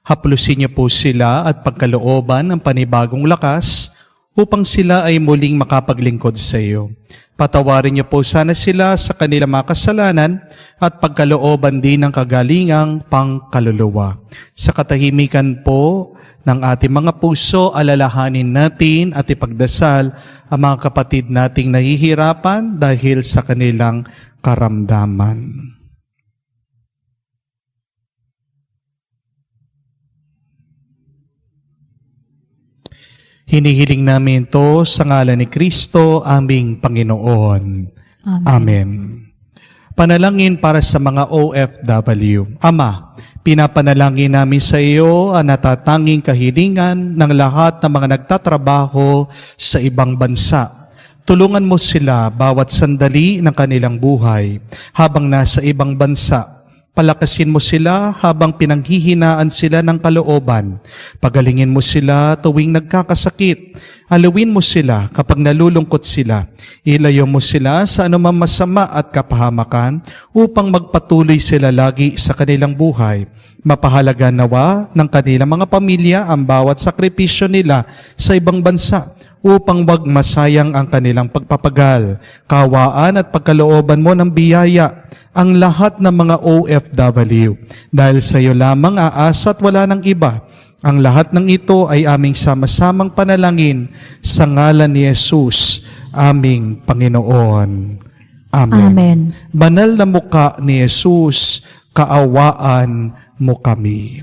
Haplusin niyo po sila at pagkalooban ng panibagong lakas upang sila ay muling makapaglingkod sa iyo. Patawarin niyo po sana sila sa kanilang mga kasalanan at pagkalooban din ng kagalingang pangkaluluwa. Sa katahimikan po ng ating mga puso, alalahanin natin at ipagdasal ang mga kapatid nating nahihirapan dahil sa kanilang karamdaman. Hinihiling namin ito sa ngalan ni Kristo, aming Panginoon. Amen. Amen. Panalangin para sa mga OFW. Ama, pinapanalangin namin sa iyo ang natatanging kahilingan ng lahat ng mga nagtatrabaho sa ibang bansa. Tulungan mo sila bawat sandali ng kanilang buhay habang nasa ibang bansa. Palakasin mo sila habang pinanghihinaan sila ng kalooban. Pagalingin mo sila tuwing nagkakasakit. Alawin mo sila kapag nalulungkot sila. Ilayo mo sila sa anumang masama at kapahamakan upang magpatuloy sila lagi sa kanilang buhay. Mapahalaga nawa ng kanilang mga pamilya ang bawat sakripisyo nila sa ibang bansa upang wag masayang ang kanilang pagpapagal. Kawaan at pagkalooban mo ng biyaya ang lahat ng mga OFW. Dahil sa iyo lamang aasa at wala ng iba. Ang lahat ng ito ay aming sama-samang panalangin sa ngalan ni Jesus, aming Panginoon. Amen. Amen. Banal na mukha ni Jesus, kaawaan mo kami.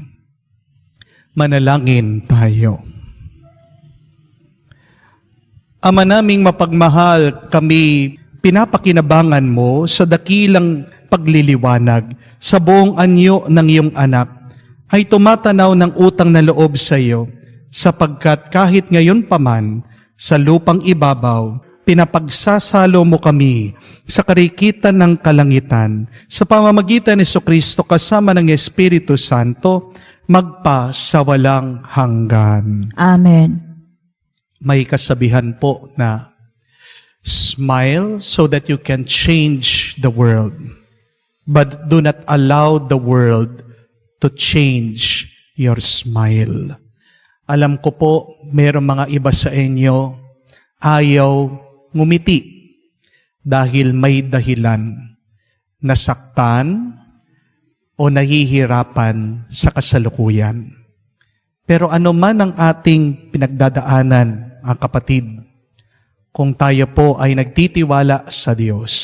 Manalangin tayo. Ama naming mapagmahal, kami pinapakinabangan mo sa dakilang pagliliwanag sa buong anyo ng iyong anak ay tumatanaw ng utang na loob sa iyo sapagkat kahit ngayon pa man sa lupang ibabaw, pinapagsasalo mo kami sa karikitan ng kalangitan sa pamamagitan ni Jesucristo kasama ng Espiritu Santo magpa sa walang hanggan. Amen. May kasabihan po na smile so that you can change the world. but do not allow the world to change your smile. Alam ko po, mayroong mga iba sa inyo ayaw ngumiti dahil may dahilan, nasaktan o nahihirapan sa kasalukuyan. Pero ano man ang ating pinagdadaanan, mga kapatid, kung tayo po ay nagtitiwala sa Diyos,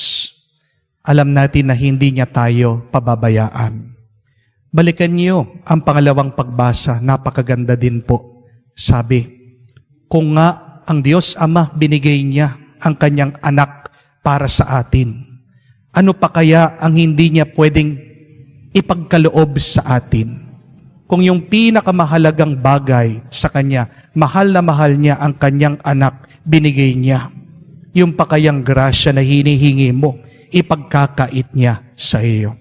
alam natin na hindi niya tayo pababayaan. Balikan niyo ang pangalawang pagbasa, napakaganda din po. Sabi, kung nga ang Diyos Ama binigay niya ang kanyang anak para sa atin, ano pa kaya ang hindi niya pwedeng ipagkaloob sa atin? Kung yung pinakamahalagang bagay sa kanya, mahal na mahal niya ang kanyang anak, binigay niya. Yung pa kayang grasya na hinihingi mo, ipagkakait niya sa iyo.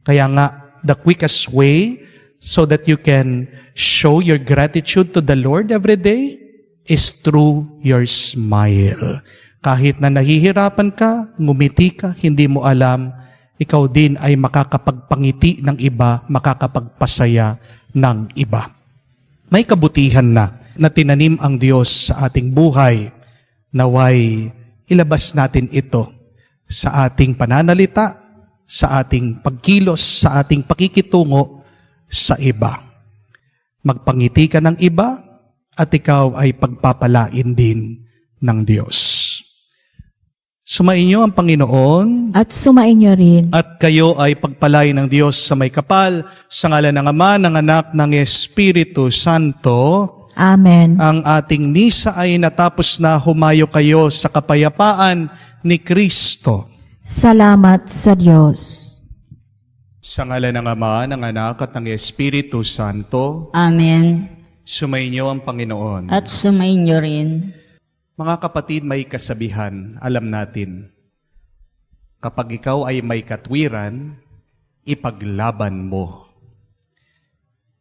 Kaya nga, the quickest way so that you can show your gratitude to the Lord every day is through your smile. Kahit na nahihirapan ka, ngumiti ka, hindi mo alam, ikaw din ay makakapagpangiti ng iba, makakapagpasaya ng iba. May kabutihan na tinanim ang Diyos sa ating buhay, naway ilabas natin ito sa ating pananalita, sa ating pagkilos, sa ating pakikitungo sa iba. Magpangiti ka ng iba at ikaw ay pagpapalain din ng Diyos. Sumainyo ang Panginoon At sumainyo rin. at kayo ay pagpalain ng Diyos sa may kapal, sa ngalan ng Ama, ng Anak, ng Espiritu Santo. Amen. Ang ating misa ay natapos na, humayo kayo sa kapayapaan ni Kristo. Salamat sa Diyos. Sa ngalan ng Ama, ng Anak, at ng Espiritu Santo. Amen. Sumainyo ang Panginoon. At sumainyo rin. Mga kapatid, may kasabihan, alam natin, kapag ikaw ay may katwiran, ipaglaban mo.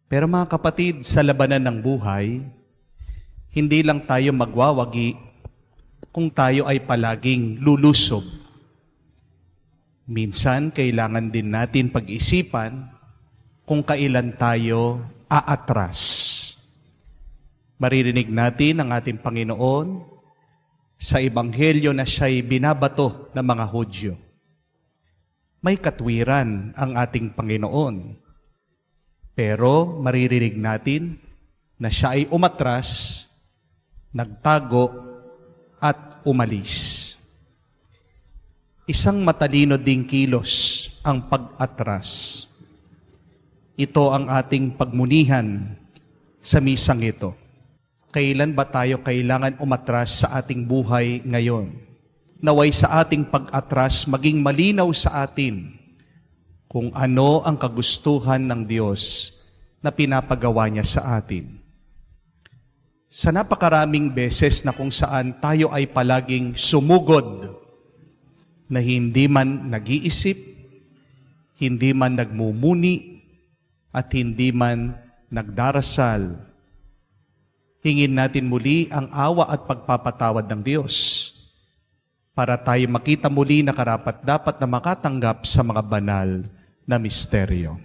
Pero mga kapatid, sa labanan ng buhay, hindi lang tayo magwawagi kung tayo ay palaging lulusob. Minsan, kailangan din natin pag-isipan kung kailan tayo aatras. Maririnig natin ang ating Panginoon sa Ebanghelyo na siya'y binabato ng mga Hudyo. May katwiran ang ating Panginoon. Pero maririnig natin na siya ay umatras, nagtago, at umalis. Isang matalino ding kilos ang pag-atras. Ito ang ating pagmunihan sa misang ito. Kailan ba tayo kailangan umatras sa ating buhay ngayon? Naway sa ating pag-atras maging malinaw sa atin kung ano ang kagustuhan ng Diyos na pinapagawa niya sa atin. Sa napakaraming beses na kung saan tayo ay palaging sumugod, na hindi man nag-iisip, hindi man nagmumuni, at hindi man nagdarasal, hingin natin muli ang awa at pagpapatawad ng Diyos para tayo makita muli na karapat-dapat na makatanggap sa mga banal na misteryo.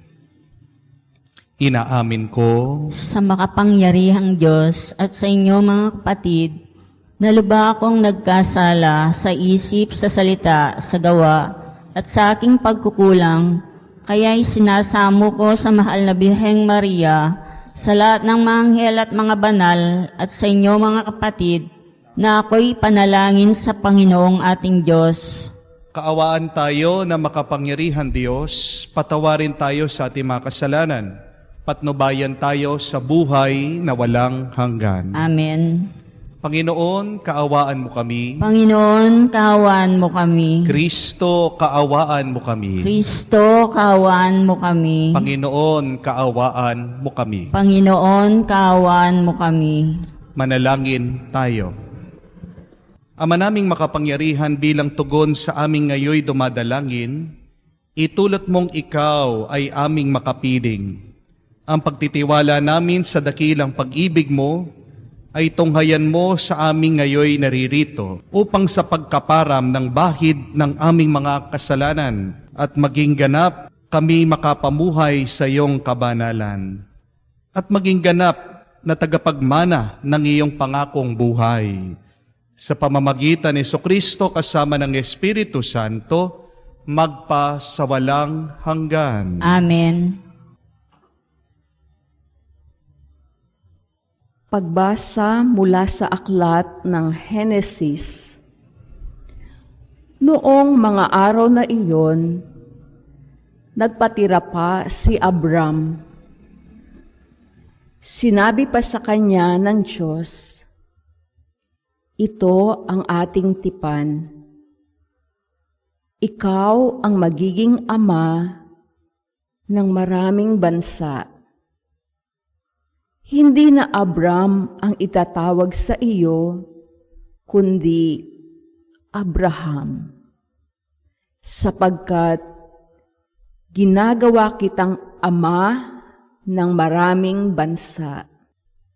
Inaamin ko Sa makapangyarihang Diyos at sa inyo mga kapatid, na lubha akong nagkasala sa isip, sa salita, sa gawa, at sa aking pagkukulang, kaya'y sinasamo ko sa mahal na Birheng Maria, sa lahat ng mga anghel at mga banal, at sa inyo mga kapatid, na ako'y panalangin sa Panginoong ating Diyos. kaawaan tayo na makapangyarihan Diyos, patawarin tayo sa ating mga kasalanan, patnubayan tayo sa buhay na walang hanggan. Amen. Panginoon, kaawaan mo kami. Panginoon, kaawaan mo kami. Kristo, kaawaan mo kami. Kristo, kaawaan mo kami. Panginoon, kaawaan mo kami. Panginoon, kaawaan mo kami. Manalangin tayo. Ama naming makapangyarihan, bilang tugon sa aming ngayoy dumadalangin, itulot mong ikaw ay aming makapiling. Ang pagtitiwala namin sa dakilang pag-ibig mo ay tunghayan mo sa aming ngayoy naririto upang sa pagkaparam ng bahid ng aming mga kasalanan at maging ganap kami makapamuhay sa iyong kabanalan. At maging ganap na tagapagmana ng iyong pangakong buhay. Sa pamamagitan ni Jesucristo kasama ng Espiritu Santo, magpa sa walang hanggan. Amen. Pagbasa mula sa aklat ng Henesis. Noong mga araw na iyon, nagpatira pa si Abram. Sinabi pa sa kanya ng Diyos, "Ito ang ating tipan. Ikaw ang magiging ama ng maraming bansa. Hindi na Abram ang itatawag sa iyo, kundi Abraham, sapagkat ginagawa kitang ama ng maraming bansa.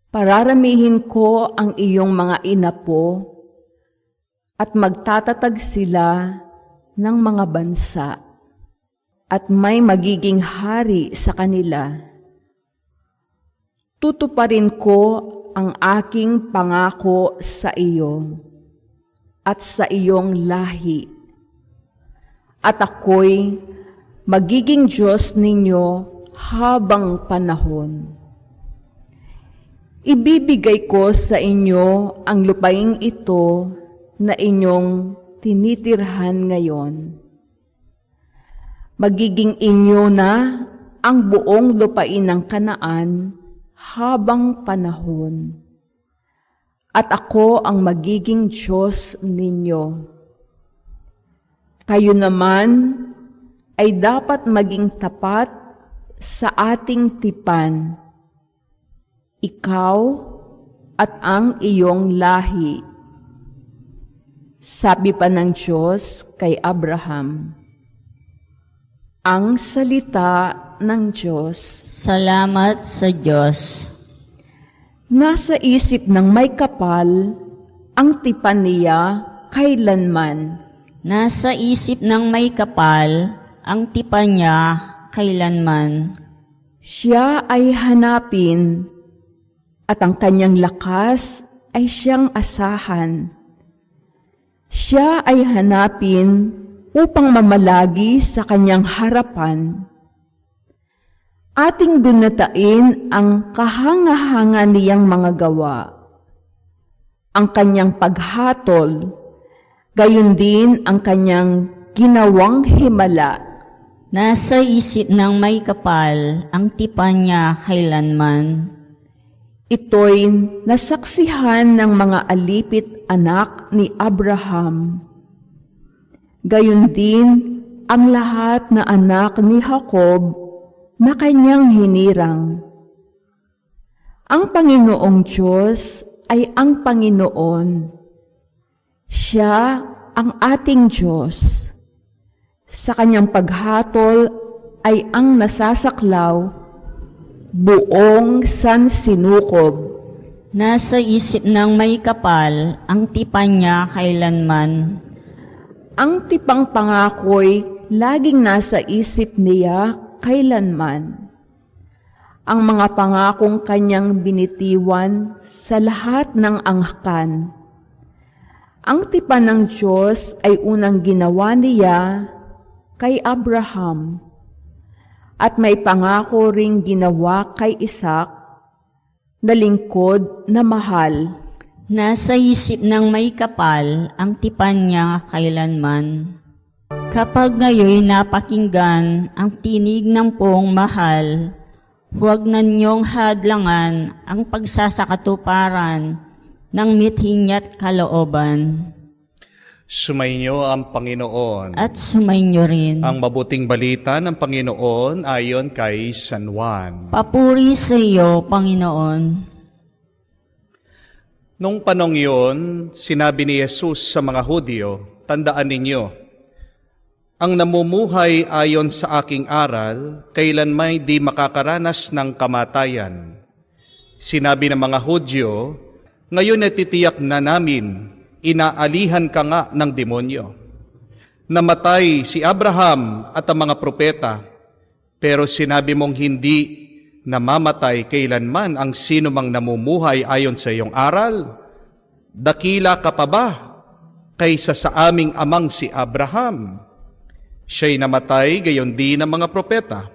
Pararamihin ko ang iyong mga inapo at magtatatag sila ng mga bansa at may magiging hari sa kanila. Tutuparin ko ang aking pangako sa iyo at sa iyong lahi, at ako'y magiging Diyos ninyo habang panahon. Ibibigay ko sa inyo ang lupaing ito na inyong tinitirhan ngayon. Magiging inyo na ang buong lupain ng Kanaan habang panahon. At ako ang magiging Diyos ninyo. Kayo naman ay dapat maging tapat sa ating tipan, ikaw at ang iyong lahi." Sabi pa ng Diyos kay Abraham. Ang salita ng Diyos. Salamat sa Diyos. Nasa isip ng may kapal ang tipan niya kailanman. Nasa isip ng may kapal ang tipan niya kailanman. Siya ay hanapin at ang kanyang lakas ay siyang asahan. Siya ay hanapin upang mamalagi sa kanyang harapan. Ating dunatain ang kahanga-hanga niyang mga gawa, ang kanyang paghatol, gayon din ang kanyang ginawang himala. Nasa isip ng may kapal ang tipan niya kailanman. Ito'y nasaksihan ng mga alipit anak ni Abraham. Gayon din ang lahat na anak ni Jacob na kanyang hinirang. Ang Panginoong Diyos ay ang Panginoon. Siya ang ating Diyos. Sa kanyang paghatol ay ang nasasaklaw, buong sansinukob. Nasa isip ng may kapal ang tipan niya kailanman. Ang tipang pangako'y laging nasa isip niya kailanman. Ang mga pangakong kanyang binitiwan sa lahat ng angkan. Ang tipan ng Diyos ay unang ginawa niya kay Abraham, at may pangako ring ginawa kay Isaac na lingkod na mahal. Nasa isip ng may kapal ang tipan niya kailanman. Kapag ngayon napakinggan ang tinig ng poong mahal, huwag na niyong hadlangan ang pagsasakatuparan ng mithin niya't kalooban. Sumainyo ang Panginoon. At sumainyo rin. Ang mabuting balita ng Panginoon ayon kay San Juan. Papuri sa iyo, Panginoon. Nung panong yun, sinabi ni Jesus sa mga Hudyo, "Tandaan ninyo, ang namumuhay ayon sa aking aral, kailanmay di makakaranas ng kamatayan." Sinabi ng mga Hudyo, "Ngayon natitiyak na namin, inaalihan ka nga ng demonyo." Namatay si Abraham at ang mga propeta, pero sinabi mong hindi namamatay kailanman ang sino mang namumuhay ayon sa iyong aral. Dakila ka pa ba kaysa sa aming amang si Abraham? Siya'y namatay, gayon din ang mga propeta.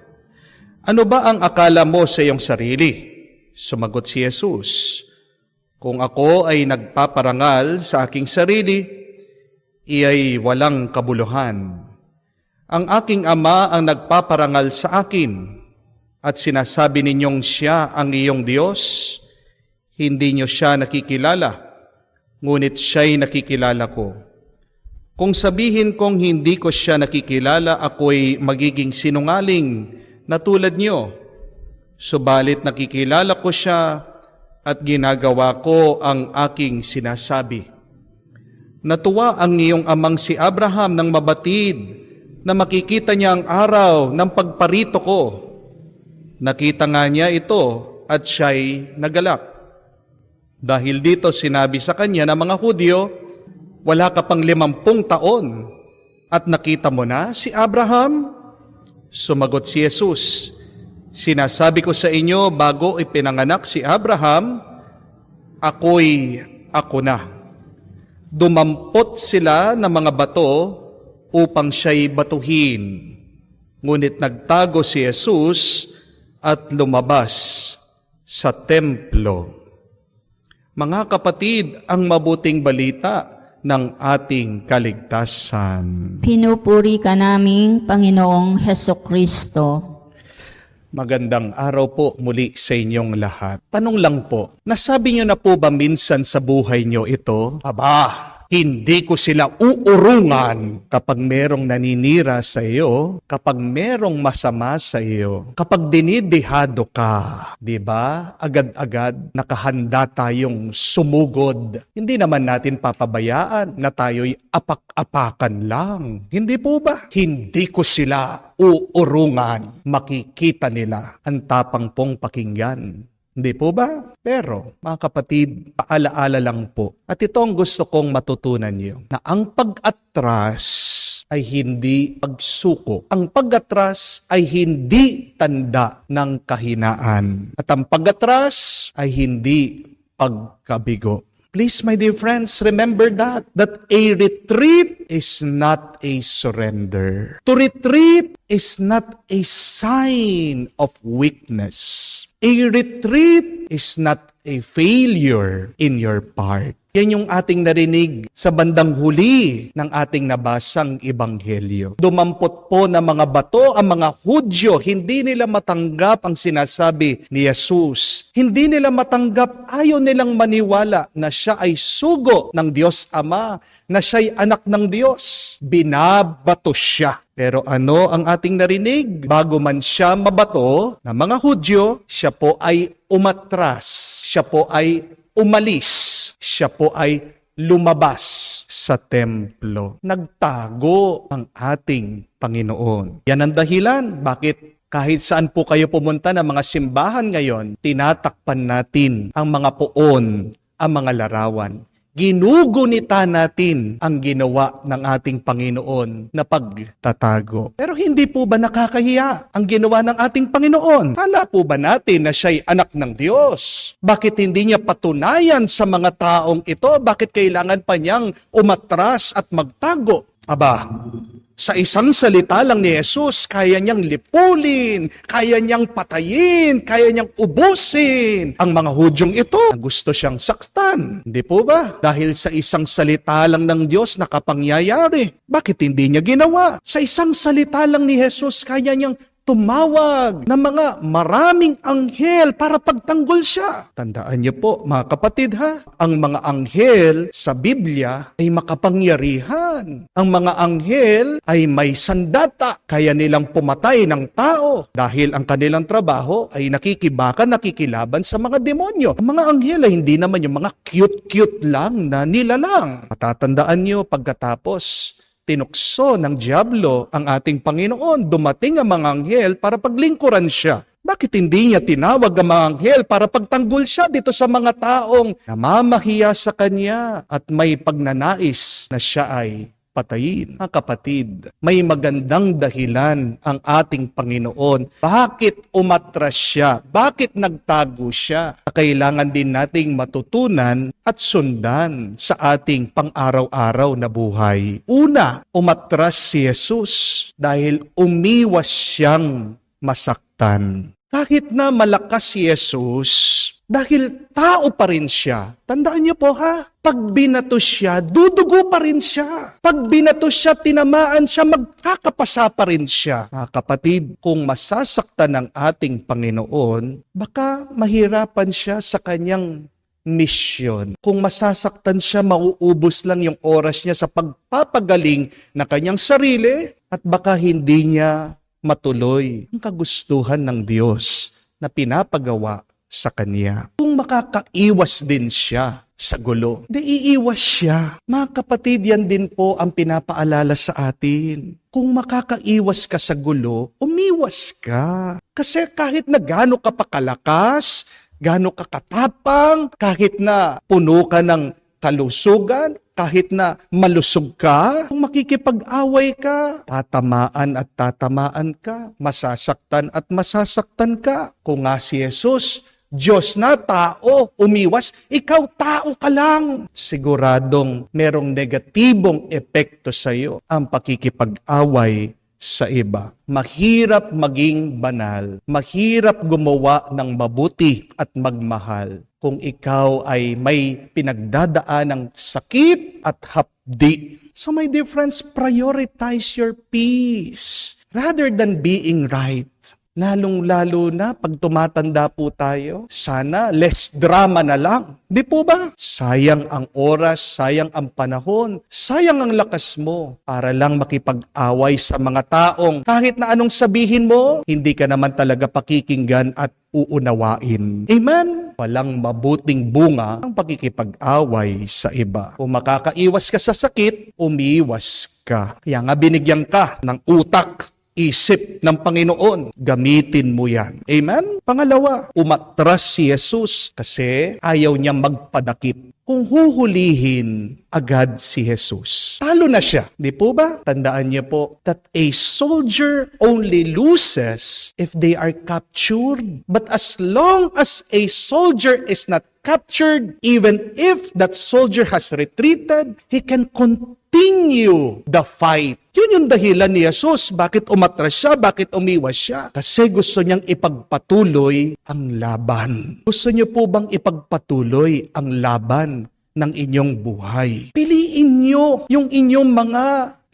Ano ba ang akala mo sa iyong sarili? Sumagot si Jesus, kung ako ay nagpaparangal sa aking sarili, iya'y walang kabuluhan. Ang aking Ama ang nagpaparangal sa akin, at sinasabi ninyong siya ang iyong Diyos. Hindi niyo siya nakikilala, ngunit siya'y nakikilala ko. Kung sabihin kong hindi ko siya nakikilala, ako'y magiging sinungaling na tulad niyo. Subalit nakikilala ko siya at ginagawa ko ang aking sinasabi. Natuwa ang iyong amang si Abraham ng mabatid na makikita niya ang araw ng pagparito ko. Nakita nga niya ito at siya'y nagalak. Dahil dito sinabi sa kanya ng mga Hudyo, wala ka pang 50 taon at nakita mo na si Abraham? Sumagot si Jesus, sinasabi ko sa inyo, bago ipinanganak si Abraham, ako na. Dumampot sila ng mga bato upang siya'y batuhin. Ngunit nagtago si Jesus at lumabas sa templo. Mga kapatid, ang mabuting balita ng ating kaligtasan. Pinupuri ka naming Panginoong Hesukristo. Magandang araw po muli sa inyong lahat. Tanong lang po, nasabi niyo na po ba minsan sa buhay niyo ito? Aba, hindi ko sila uurungan kapag merong naninira sa iyo, kapag merong masama sa iyo, kapag dinidihado ka. Diba? Agad-agad nakahanda tayong sumugod. Hindi naman natin papabayaan na tayo'y apak-apakan lang. Hindi po ba? Hindi ko sila uurungan. Makikita nila ang tapang pong pakinggan. Hindi po ba? Pero, mga kapatid, paalaala lang po. At ito ang gusto kong matutunan niyo, na ang pag-atras ay hindi pagsuko. Ang pag-atras ay hindi tanda ng kahinaan. At ang pag-atras ay hindi pagkabigo. Please, my dear friends, remember that a retreat is not a surrender. To retreat is not a sign of weakness. A retreat is not a failure in your part. Yan yung ating narinig sa bandang huli ng ating nabasang ebanghelyo. Dumampot po ng mga bato ang mga Hudyo. Hindi nila matanggap ang sinasabi ni Jesus. Hindi nila matanggap, ayaw nilang maniwala na siya ay sugo ng Diyos Ama, na siya'y anak ng Diyos. Binabato siya. Pero ano ang ating narinig? Bago man siya mabato ng mga Hudyo, siya po ay umatras. Siya po ay umalis. Siya po ay lumabas sa templo. Nagtago ang ating Panginoon. Yan ang dahilan bakit kahit saan po kayo pumunta ng mga simbahan ngayon, tinatakpan natin ang mga poon, ang mga larawan. Ginugunita natin ang ginawa ng ating Panginoon na pagtatago. Pero hindi po ba nakakahiya ang ginawa ng ating Panginoon? Kala po ba natin na siya'y anak ng Diyos? Bakit hindi niya patunayan sa mga taong ito? Bakit kailangan pa niyang umatras at magtago? Aba, sa isang salita lang ni Jesus, kaya niyang lipulin, kaya niyang patayin, kaya niyang ubusin ang mga Hudyong ito na gusto siyang saktan. Hindi po ba? Dahil sa isang salita lang ng Diyos nakapangyayari. Bakit hindi niya ginawa? Sa isang salita lang ni Jesus, kaya niyang tumawag ng mga maraming anghel para pagtanggol siya. Tandaan niyo po, mga kapatid ha, ang mga anghel sa Biblia ay makapangyarihan. Ang mga anghel ay may sandata, kaya nilang pumatay ng tao dahil ang kanilang trabaho ay nakikilaban sa mga demonyo. Ang mga anghel ay hindi naman yung mga cute-cute lang na nilalang. Matatandaan niyo pagkatapos tinukso ng diablo ang ating Panginoon, dumating ang mga anghel para paglingkuran siya. Bakit hindi niya tinawag ang mga anghel para pagtanggol siya dito sa mga taong namamahiya sa kanya at may pagnanais na siya ay patayin. Mga kapatid, may magandang dahilan ang ating Panginoon. Bakit umatras siya? Bakit nagtago siya? Kailangan din nating matutunan at sundan sa ating pang-araw-araw na buhay. Una, umatras si Jesus dahil umiwas siyang masaktan. Kahit na malakas si Jesus, dahil tao pa rin siya. Tandaan niyo po ha, pag binato siya, dudugo pa rin siya. Pag binato siya, tinamaan siya, magkakapasa pa rin siya. Mga kapatid, kung masasaktan ng ating Panginoon, baka mahirapan siya sa kanyang misyon. Kung masasaktan siya, mauubos lang yung oras niya sa pagpapagaling na kanyang sarili at baka hindi niya matuloy ang kagustuhan ng Diyos na pinapagawa sa Kanya. Kung makakaiwas din siya sa gulo, di iiwas siya. Mga kapatid, yan din po ang pinapaalala sa atin. Kung makakaiwas ka sa gulo, umiwas ka. Kasi kahit na gaano ka pakalakas, gaano ka katapang, kahit na puno ka ng kalusugan, kahit na malusog ka, kung makikipag-away ka, tatamaan at tatamaan ka, masasaktan at masasaktan ka. Kung nga si Jesus, Diyos na tao, umiwas, ikaw tao ka lang. Siguradong merong negatibong epekto sa iyo ang pakikipag-away sa iba. Mahirap maging banal, mahirap gumawa ng mabuti at magmahal kung ikaw ay may pinagdadaan ng sakit at hapdi. So my dear friends, prioritize your peace rather than being right. Lalong-lalo na pag tumatanda po tayo, sana less drama na lang. Di po ba? Sayang ang oras, sayang ang panahon, sayang ang lakas mo para lang makipag-away sa mga taong kahit na anong sabihin mo, hindi ka naman talaga pakikinggan at uunawain. Amen? Walang mabuting bunga ang pakikipag-away sa iba. Kung makakaiwas ka sa sakit, umiiwas ka. Kaya nga binigyan ka ng utak, isip ng Panginoon, gamitin mo yan. Amen? Pangalawa, umatras si Jesus kasi ayaw niyang magpadakip. Kung huhulihin agad si Jesus, talo na siya. Di po ba? Tandaan niyo po that a soldier only loses if they are captured. But as long as a soldier is not captured, even if that soldier has retreated, he can continue the fight. Yun yung dahilan ni Jesus. Bakit umatras siya? Bakit umiwas siya? Kasi gusto niyang ipagpatuloy ang laban. Gusto niyo po bang ipagpatuloy ang laban ng inyong buhay? Piliin niyo yung inyong mga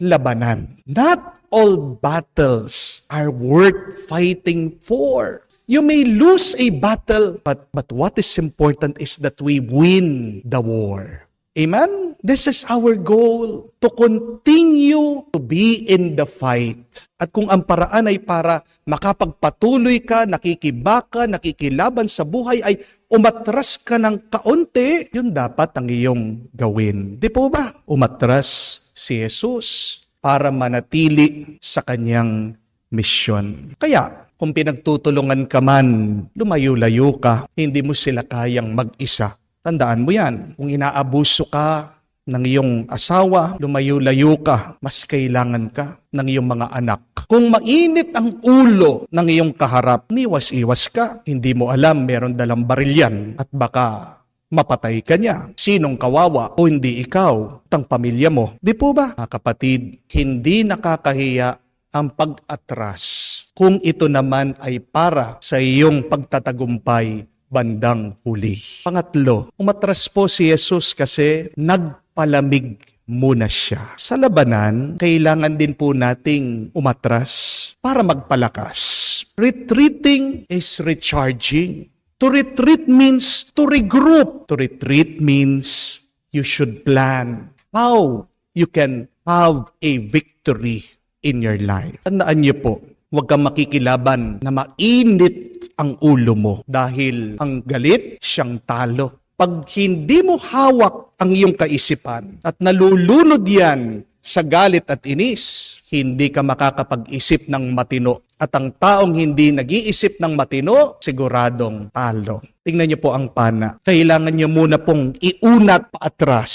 labanan. Not all battles are worth fighting for. You may lose a battle, but what is important is that we win the war. Amen? This is our goal, to continue to be in the fight. At kung ang paraan ay para makapagpatuloy ka, nakikibaka, nakikilaban sa buhay, ay umatras ka ng kaunti, yun dapat ang iyong gawin. Di po ba? Umatras si Jesus para manatili sa kanyang misyon. Kaya, kung pinagtutulungan ka man, lumayo-layo ka, hindi mo sila kayang mag-isa. Tandaan mo yan. Kung inaabuso ka ng iyong asawa, lumayo-layo ka, mas kailangan ka ng iyong mga anak. Kung mainit ang ulo ng iyong kaharap, umiwas-iwas ka. Hindi mo alam, meron dalang barilyan at baka mapatay ka niya. Sinong kawawa o hindi ikaw, tang pamilya mo? Di po ba? Mga kapatid, hindi nakakahiya ang pag-atras kung ito naman ay para sa iyong pagtatagumpay bandang huli. Pangatlo, umatras po si Jesus kasi nagpalamig muna siya. Sa labanan, kailangan din po nating umatras para magpalakas. Retreating is recharging. To retreat means to regroup. To retreat means you should plan how you can have a victory in your life. Tandaan niyo po, huwag kang makikilaban na mainit ang ulo mo dahil ang galit siyang talo. Pag hindi mo hawak ang iyong kaisipan at nalulunod yan sa galit at inis, hindi ka makakapag-isip ng matino. At ang taong hindi nag-iisip ng matino, siguradong talo. Tingnan niyo po ang pana. Kailangan niyo muna pong iunat paatras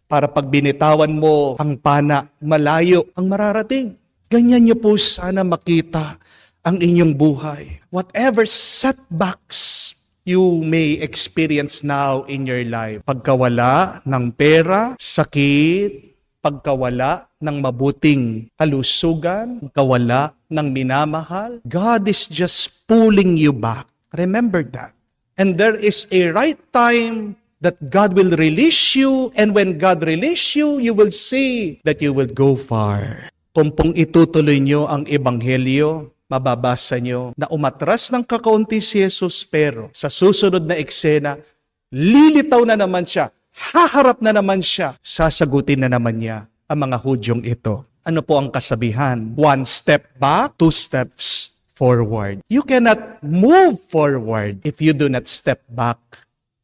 para pag binitawan mo ang pana, malayo ang mararating. Ganyan niyo po sana makita ang inyong buhay. Whatever setbacks you may experience now in your life, pagkawala ng pera, sakit, pagkawala ng mabuting kalusugan, pagkawala ng minamahal, God is just pulling you back. Remember that. And there is a right time that God will release you, and when God release you, you will see that you will go far. Kung pong itutuloy nyo ang ebanghelyo, mababasa nyo na umatras ng kakaunti si Jesus, pero sa susunod na eksena, lilitaw na naman siya, haharap na naman siya, sasagutin na naman niya ang mga Hudyong ito. Ano po ang kasabihan? 1 step back, 2 steps forward. You cannot move forward if you do not step back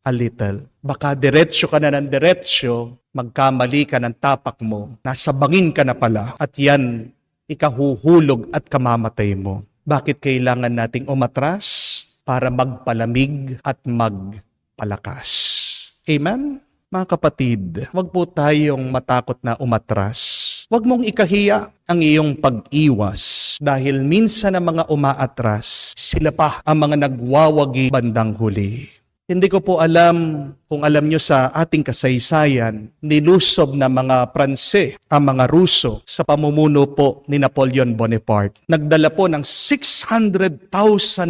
a little. Baka diretsyo ka na ng diretsyo, magkamali ka ng tapak mo, nasa bangin ka na pala, at yan, ikahuhulog at kamamatay mo. Bakit kailangan nating umatras? Para magpalamig at magpalakas. Amen? Mga kapatid, huwag po tayong matakot na umatras. Huwag mong ikahiya ang iyong pag-iwas dahil minsan ang mga umaatras, sila pa ang mga nagwawagi bandang huli. Hindi ko po alam kung alam nyo sa ating kasaysayan, nilusob na mga Pranse ang mga Ruso sa pamumuno po ni Napoleon Bonaparte. Nagdala po ng 600,000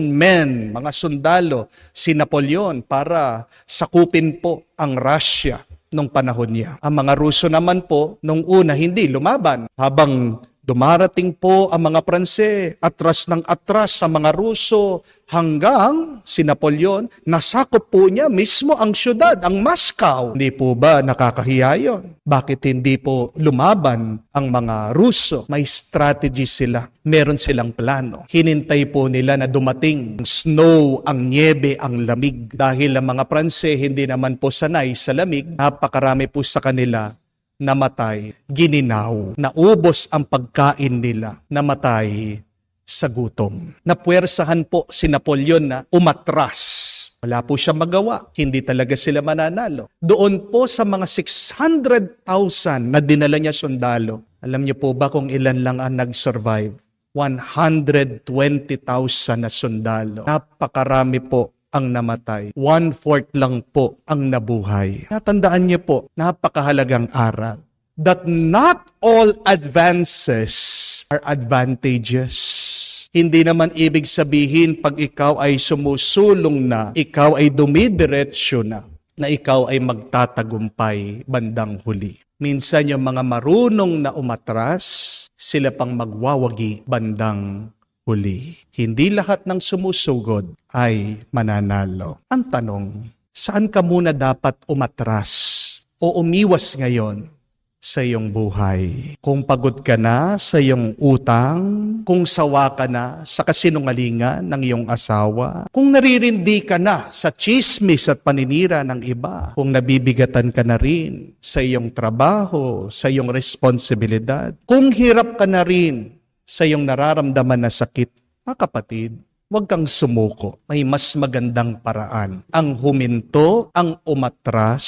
men, mga sundalo, si Napoleon para sakupin po ang Russia nung panahon niya. Ang mga Ruso naman po, nung una hindi lumaban. Habang dumarating po ang mga Pranse, atras ng atras sa mga Ruso, hanggang si Napoleon, nasakop po niya mismo ang syudad, ang Moscow. Hindi po ba nakakahiya yun? Bakit hindi po lumaban ang mga Ruso? May strategy sila. Meron silang plano. Hinintay po nila na dumating ang snow, ang niebe, ang lamig. Dahil ang mga Pranse hindi naman po sanay sa lamig, napakarami po sa kanila namatay, gininaw, naubos ang pagkain nila, namatay sa gutom. Napuwersahan po si Napoleon na umatras. Wala po siya magawa. Hindi talaga sila mananalo. Doon po sa mga 600,000 na dinala niya sundalo, alam niyo po ba kung ilan lang ang nag-survive? 120,000 na sundalo. Napakarami po ang namatay. 1/4 lang po ang nabuhay. Natandaan niyo po, napakahalagang aral. That not all advances are advantageous. Hindi naman ibig sabihin pag ikaw ay sumusulong na, ikaw ay dumidiretsyo na ikaw ay magtatagumpay bandang huli. Minsan yung mga marunong na umatras, sila pang magwawagi bandang huli. Hindi lahat ng sumusugod ay mananalo. Ang tanong, saan ka muna dapat umatras o umiwas ngayon sa iyong buhay? Kung pagod ka na sa iyong utang, kung sawa ka na sa kasinungalingan ng iyong asawa, kung naririndi ka na sa tsismis at paninira ng iba, kung nabibigatan ka na rin sa iyong trabaho, sa iyong responsibilidad, kung hirap ka na rin sa iyong nararamdaman na sakit, kapatid, huwag kang sumuko. May mas magandang paraan. Ang huminto, ang umatras,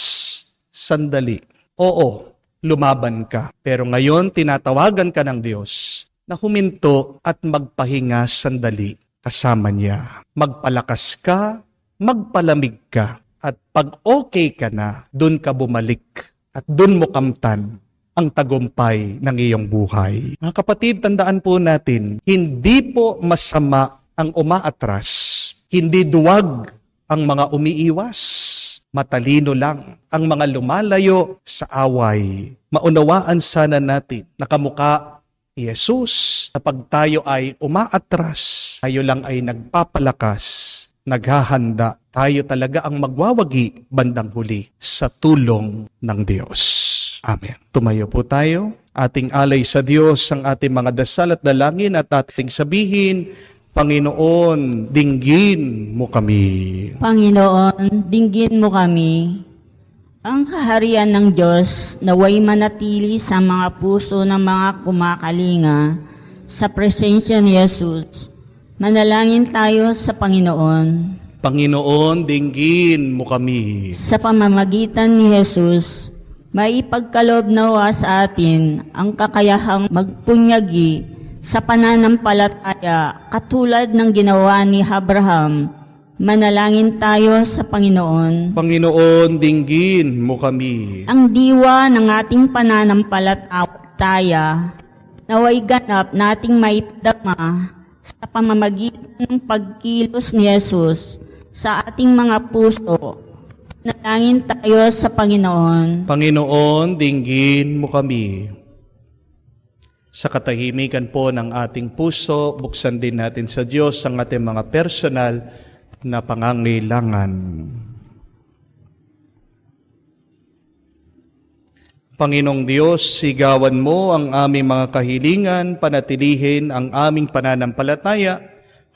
sandali. Oo, lumaban ka. Pero ngayon, tinatawagan ka ng Diyos na huminto at magpahinga sandali kasama niya. Magpalakas ka, magpalamig ka. At pag okay ka na, dun ka bumalik. At dun mo kamtan ang tagumpay ng iyong buhay. Mga kapatid, tandaan po natin, hindi po masama ang umaatras. Hindi duwag ang mga umiiwas. Matalino lang ang mga lumalayo sa away. Maunawaan sana natin na kamukha ni Jesus na pag tayo ay umaatras, tayo lang ay nagpapalakas, naghahanda, tayo talaga ang magwawagi bandang huli sa tulong ng Diyos. Amen. Tumayo po tayo. Ating alay sa Diyos ang ating mga dasal at dalangin at ating sabihin, Panginoon, dinggin mo kami. Panginoon, dinggin mo kami. Ang kaharian ng Diyos naway manatili sa mga puso ng mga kumakalinga sa presensya ni Jesus. Manalangin tayo sa Panginoon. Panginoon, dinggin mo kami. Sa pamamagitan ni Jesus, maipagkaloob nawa sa atin ang kakayahang magpunyagi sa pananampalataya katulad ng ginawa ni Abraham. Manalangin tayo sa Panginoon. Panginoon, dinggin mo kami. Ang diwa ng ating pananampalataya naway ganap nating maipdama sa pamamagitan ng pagkilos ni Jesus sa ating mga puso. Manalangin tayo sa Panginoon. Panginoon, dinggin mo kami. Sa katahimikan po ng ating puso, buksan din natin sa Diyos ang ating mga personal na pangangailangan. Panginoong Diyos, sigawan mo ang aming mga kahilingan, panatilihin ang aming pananampalataya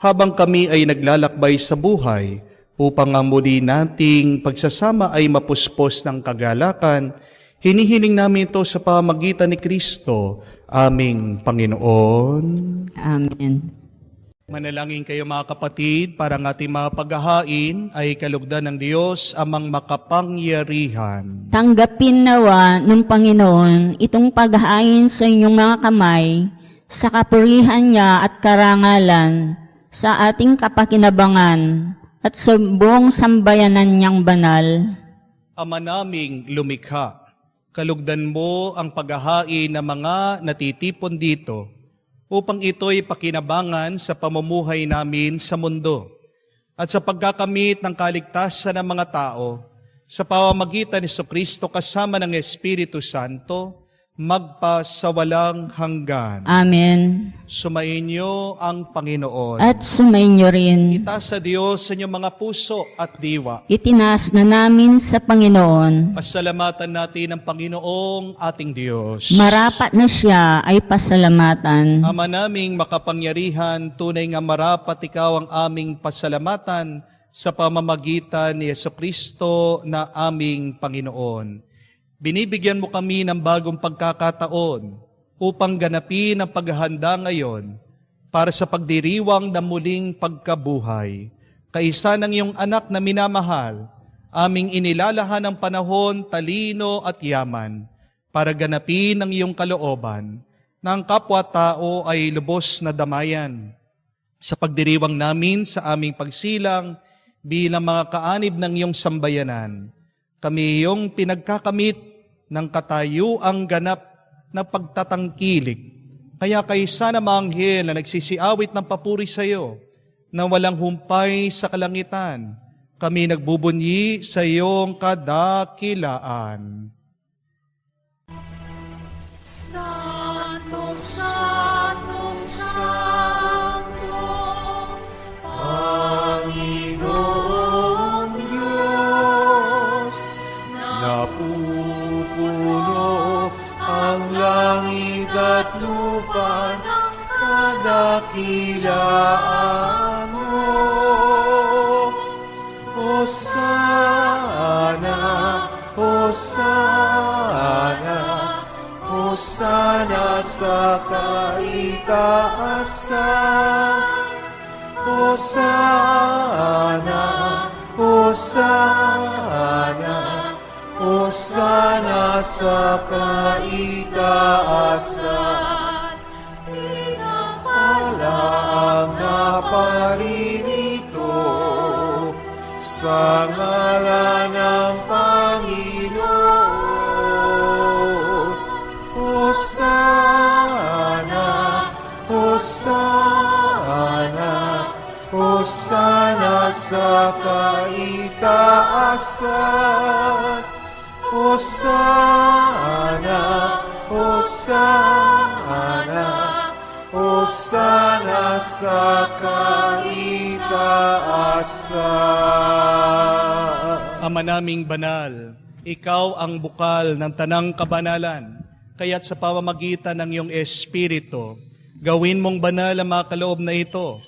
habang kami ay naglalakbay sa buhay upang ang muli nating pagsasama ay mapuspos ng kagalakan. Hinihiling namin ito sa pamamagitan ni Kristo, aming Panginoon. Amen. Manalangin kayo mga kapatid, para ang ating mga paghahain ay kalugdan ng Diyos amang makapangyarihan. Tanggapin nawa ng Panginoon itong paghahain sa inyong mga kamay, sa kapurihan niya at karangalan, sa ating kapakinabangan, at sa buong sambayanan niyang banal. Ama naming lumikha, kalugdan mo ang paghahain ng mga natitipon dito, upang ito'y pakinabangan sa pamumuhay namin sa mundo at sa pagkakamit ng kaligtasan ng mga tao sa pamamagitan ni Jesucristo kasama ng Espiritu Santo, magpasawalang hanggan. Amen. Sumainyo ang Panginoon. At sumainyo rin. Itaas sa Diyos sa inyong mga puso at diwa. Itinaas na namin sa Panginoon. Pasalamatan natin ang Panginoong ating Diyos. Marapat na siya ay pasalamatan. Ama naming makapangyarihan, tunay nga marapat ikaw ang aming pasalamatan sa pamamagitan ni Jesucristo na aming Panginoon. Binibigyan mo kami ng bagong pagkakataon upang ganapin ang paghahanda ngayon para sa pagdiriwang ng muling pagkabuhay. Kaisa ng iyong anak na minamahal, aming inilalahan ng panahon, talino at yaman para ganapin ang iyong kalooban na ang kapwa-tao ay lubos na damayan. Sa pagdiriwang namin sa aming pagsilang bilang mga kaanib ng iyong sambayanan, kami iyong pinagkakamit ng katayuang ganap na pagtatangkilik. Kaya kaisa na mga anghel na nagsisiawit ng papuri sa iyo, na walang humpay sa kalangitan, kami nagbubunyi sa iyong kadakilaan. Santo, Santo, Santo, Panginoong Diyos, napupuno ang langit at lupa ng kadakilaan mo. Hosana, Hosana, Hosana sa kaitaasan. Hosana, Hosana, Hosana sa kaitaasan. Pinagpala ang naparirito sa ngalan ng Panginoon. Hosana, Hosana, Hosana sa kaitaasan. Hosana, Hosana, Hosana sa kaitaasan. Ama naming banal, ikaw ang bukal ng tanang kabanalan, kaya't sa pamamagitan ng iyong Espiritu, gawin mong banal ang mga kaloob na ito,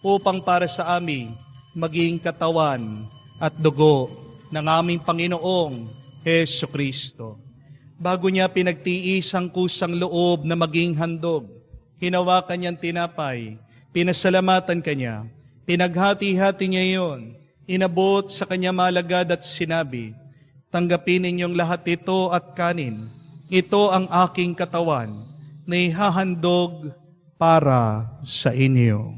upang para sa amin maging katawan at dugo ng aming Panginoong Jesucristo. Bago niya pinagtiis ang kusang loob na maging handog, hinawakan niyang tinapay, pinasalamatan kanya, pinaghati-hati niya iyon, inabot sa kanya malagad at sinabi, Tanggapin ninyong lahat ito at kanin. Ito ang aking katawan na ihahandog para sa inyo.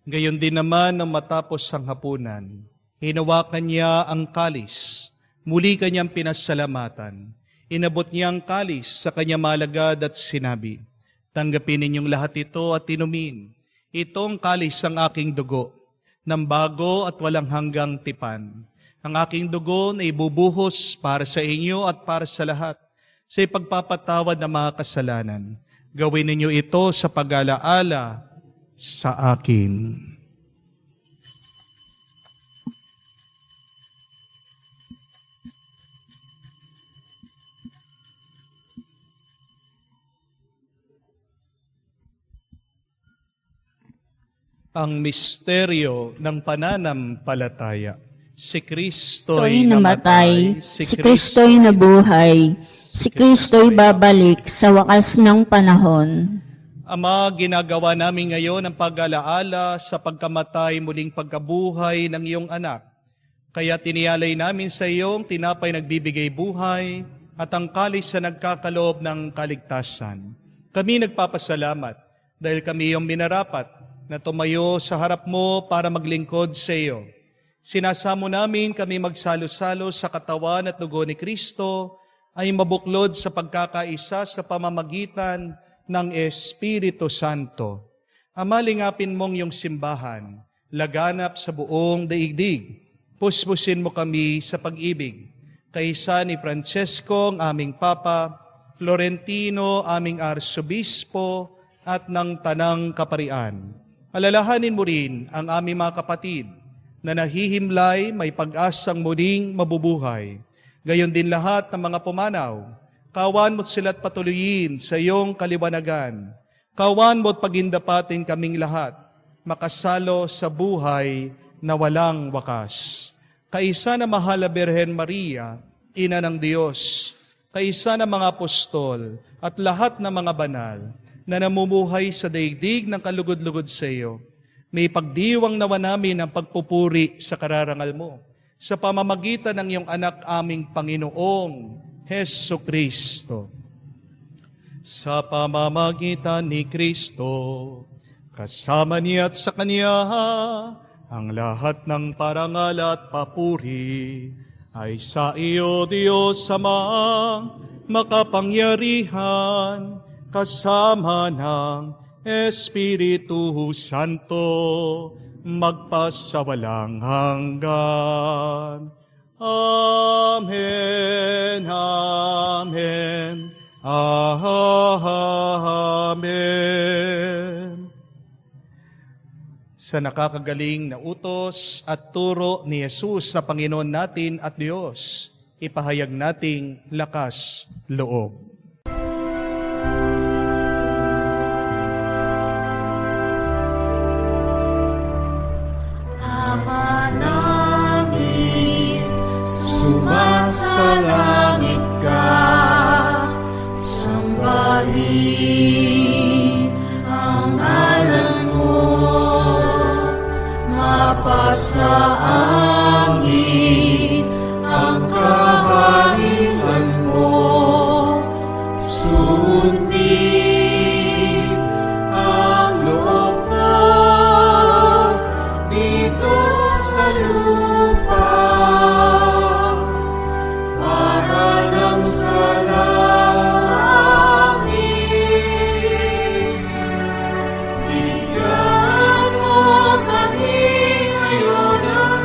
Gayon din naman nang matapos ang hapunan, hinawakan niya ang kalis, muli kanyang pinasalamatan. Inabot niya ang kalis sa kanyang malagad at sinabi, tanggapin ninyong lahat ito at inumin. Itong kalis ang aking dugo, ng bago at walang hanggang tipan. Ang aking dugo na ibubuhos para sa inyo at para sa lahat, sa ipagpapatawad ng mga kasalanan. Gawin ninyo ito sa pag-alaala sa akin. Ang misteryo ng pananampalataya. Si Kristo'y namatay, si Kristo'y nabuhay, si Kristo'y babalik sa wakas ng panahon. Ama, ginagawa namin ngayon ang pag-alaala sa pagkamatay muling pagkabuhay ng iyong anak. Kaya tiniyalay namin sa iyong tinapay nagbibigay buhay at ang kalis na nagkakaloob ng kaligtasan. Kami nagpapasalamat dahil kami iyong minarapat na tumayo sa harap mo para maglingkod sa iyo. Sinasamo namin kami magsalo-salo sa katawan at dugo ni Kristo ay mabuklod sa pagkakaisa sa pamamagitan ng Espiritu Santo. Ama, lingapin mong iyong simbahan, laganap sa buong daigdig. Puspusin mo kami sa pag-ibig. Kaisa ni Francesco, ang aming Papa, Florentino, aming Arsobispo, at ng Tanang Kaparian. Alalahanin mo rin ang aming mga kapatid na nahihimlay, may pag-asang muling mabubuhay. Gayon din lahat ng mga pumanaw. Kawan mo't sila't patuloyin sa iyong kaliwanagan. Kawan mo't pagindapatin kaming lahat, makasalo sa buhay na walang wakas. Kaisa na mahal na Birhen Maria, Ina ng Diyos, kaisa na mga apostol at lahat ng mga banal, na namumuhay sa daigdig ng kalugod-lugod sa iyo. May pagdiwang nawa namin ang pagpupuri sa kararangal mo sa pamamagitan ng iyong anak aming Panginoong Hesu Kristo. Sa pamamagitan ni Kristo, kasama niya at sa Kanya, ang lahat ng parangal at papuri ay sa iyo, Diyos Ama, makapangyarihan, kasama ng Espiritu Santo, magpasawalang hanggan. Amen, amen, amen. Sa nakakagaling na utos at turo ni Jesus na Panginoon natin at Diyos, ipahayag nating lakas loob. Sumasalangit ka, sambahin ang ngalan mo, mapasaangin ang kaharian mo, sundin ang loob mo dito sa lupa. Bigyan mo kami ngayon ng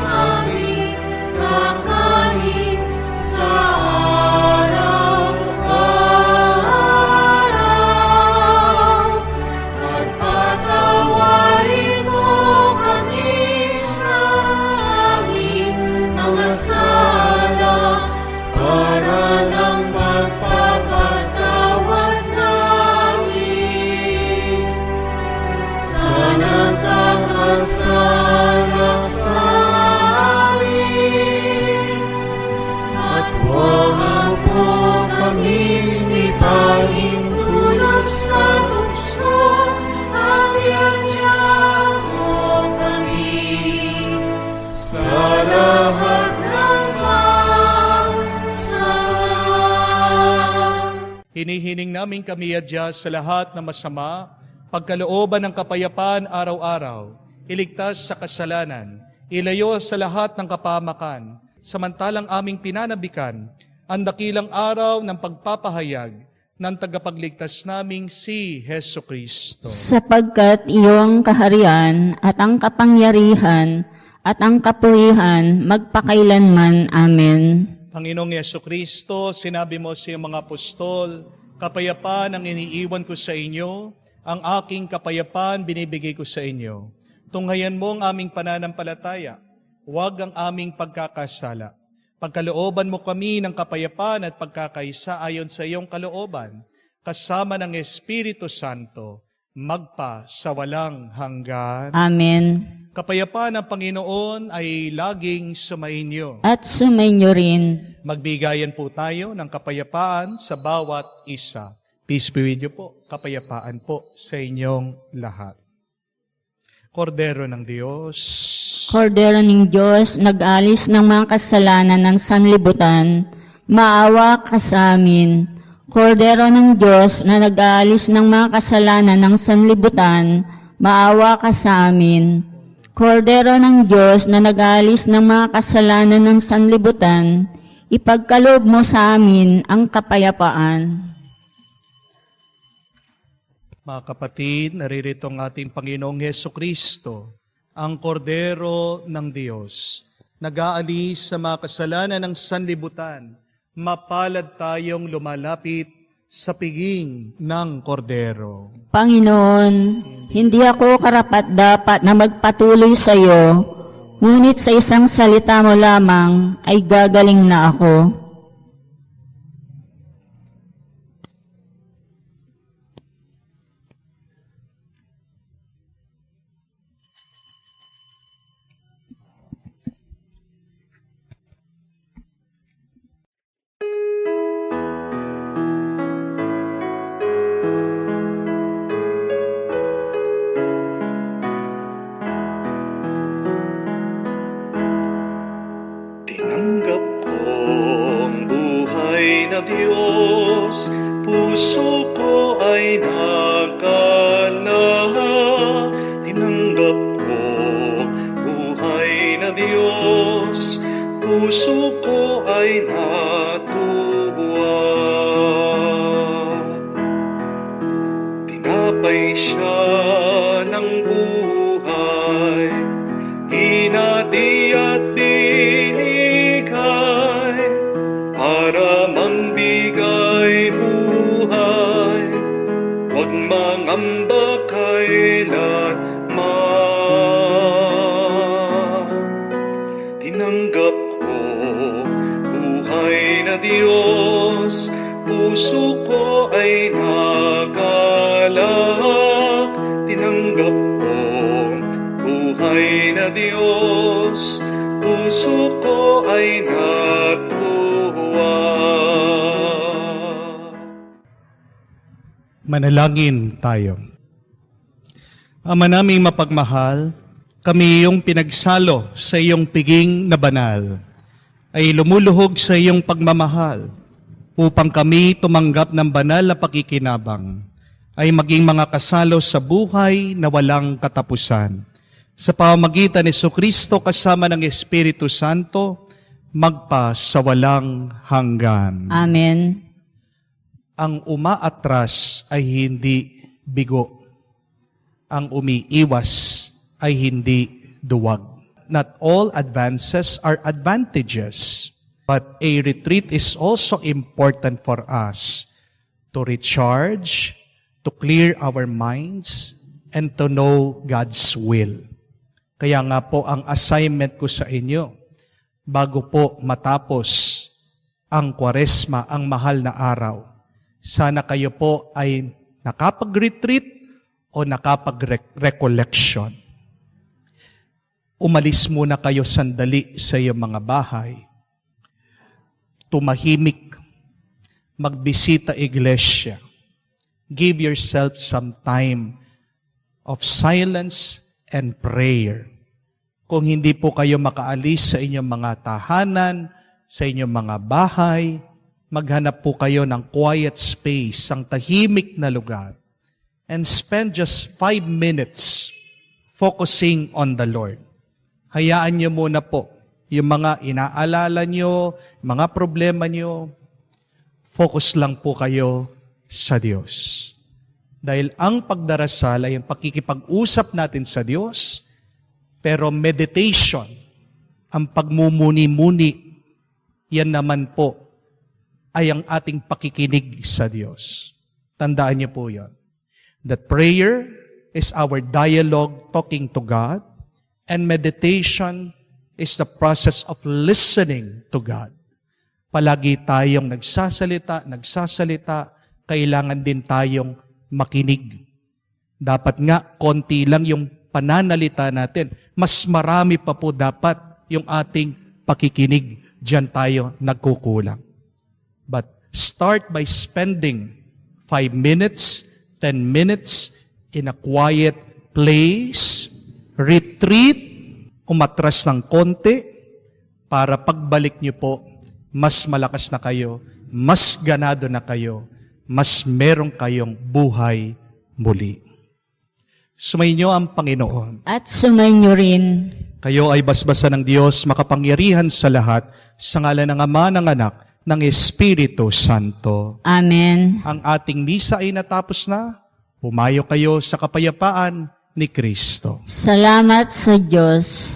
hinihiling namin kami adya sa lahat na masama, pagkalooban ng kapayapaan araw-araw, iligtas sa kasalanan, ilayo sa lahat ng kapamakan, samantalang aming pinanabikan ang dakilang araw ng pagpapahayag ng tagapagligtas naming si Heso Kristo. Sapagkat iyong kaharian at ang kapangyarihan at ang kapurihan magpakailanman. Amen. Panginoong Yesu Kristo, sinabi mo sa iyong mga apostol, kapayapaan ang iniiwan ko sa inyo, ang aking kapayapaan binibigay ko sa inyo. Tunghayan mo ang aming pananampalataya, huwag ang aming pagkakasala. Pagkalooban mo kami ng kapayapaan at pagkakaisa ayon sa iyong kalooban, kasama ng Espiritu Santo, magpa sa walang hanggan. Amen. Kapayapaan ng Panginoon ay laging sumainyo. At sumainyo rin. Magbigayan po tayo ng kapayapaan sa bawat isa. Peace be with you po. Kapayapaan po sa inyong lahat. Kordero ng Diyos. Kordero ng Diyos, nag-alis ng mga kasalanan ng sanlibutan, maawa ka sa amin. Kordero ng Diyos na nag-alis ng mga kasalanan ng sanlibutan, maawa ka sa amin. Kordero ng Diyos na nag-alis ng mga kasalanan ng sanlibutan, ipagkaloob mo sa amin ang kapayapaan. Mga kapatid, naririto ang ating Panginoong Heso Kristo, ang Kordero ng Diyos, nag-aalis sa mga kasalanan ng sanlibutan. Mapalad tayong lumalapit sa piging ng Kordero. Panginoon, hindi ako karapat-dapat na magpatuloy sa iyo, ngunit sa isang salita mo lamang ay gagaling na ako. Tinanggap ko ang buhay na Diyos, puso ko ay nakalahak. Tinanggap ko buhay na Diyos, puso ko ay natuwa. Tinapay siya ng buhay, hinati at binigay, para mambigay buhay, huwag mangamba kailanman. Tinanggap ko buhay na Diyos, puso ko ay nakalahak. Tinanggap ko buhay na Diyos, puso ko ay natuwa. Manalangin tayo. Ama naming mapagmahal, kami iyong pinagsalo sa iyong piging na banal, ay lumuluhog sa iyong pagmamahal upang kami tumanggap ng banal na pakikinabang, ay maging mga kasalo sa buhay na walang katapusan. Sa pamamagitan ni Jesucristo kasama ng Espiritu Santo, magpa sa walang hanggan. Amen. Ang umaatras ay hindi bigo. Ang umiiwas ay hindi duwag. Not all advances are advantages, but a retreat is also important for us to recharge, to clear our minds, and to know God's will. Kaya nga po ang assignment ko sa inyo, bago po matapos ang Kwaresma, ang mahal na araw, sana kayo po ay nakapag-retreat o nakapag-recollection. Umalis muna kayo sandali sa iyong mga bahay. Tumahimik. Magbisita iglesia. Give yourself some time of silence and prayer. Kung hindi po kayo makaalis sa inyong mga tahanan, sa inyong mga bahay, maghanap po kayo ng quiet space, ang tahimik na lugar, and spend just 5 minutes focusing on the Lord. Hayaan niyo muna po yung mga inaalala niyo, mga problema niyo, focus lang po kayo sa Diyos. Dahil ang pagdarasal ay ang pakikipag-usap natin sa Diyos, pero meditation, ang pagmumuni-muni, yan naman po ay ang ating pakikinig sa Diyos. Tandaan niyo po yan. That prayer is our dialogue talking to God, and meditation is the process of listening to God. Palagi tayong nagsasalita, kailangan din tayong makinig. Dapat nga, konti lang yung pananalita natin. Mas marami pa po dapat yung ating pakikinig. Diyan tayo nagkukulang. But start by spending 5 minutes, 10 minutes in a quiet place. Retreat, umatras ng konti, para pagbalik niyo po, mas malakas na kayo, mas ganado na kayo, mas meron kayong buhay muli. Sumainyo ang Panginoon. At sumainyo rin. Kayo ay basbasan ng Diyos, makapangyarihan sa lahat, sa ngalan ng Ama, ng Anak, ng Espiritu Santo. Amen. Ang ating misa ay natapos na. Humayo kayo sa kapayapaan ni Kristo. Salamat sa Diyos.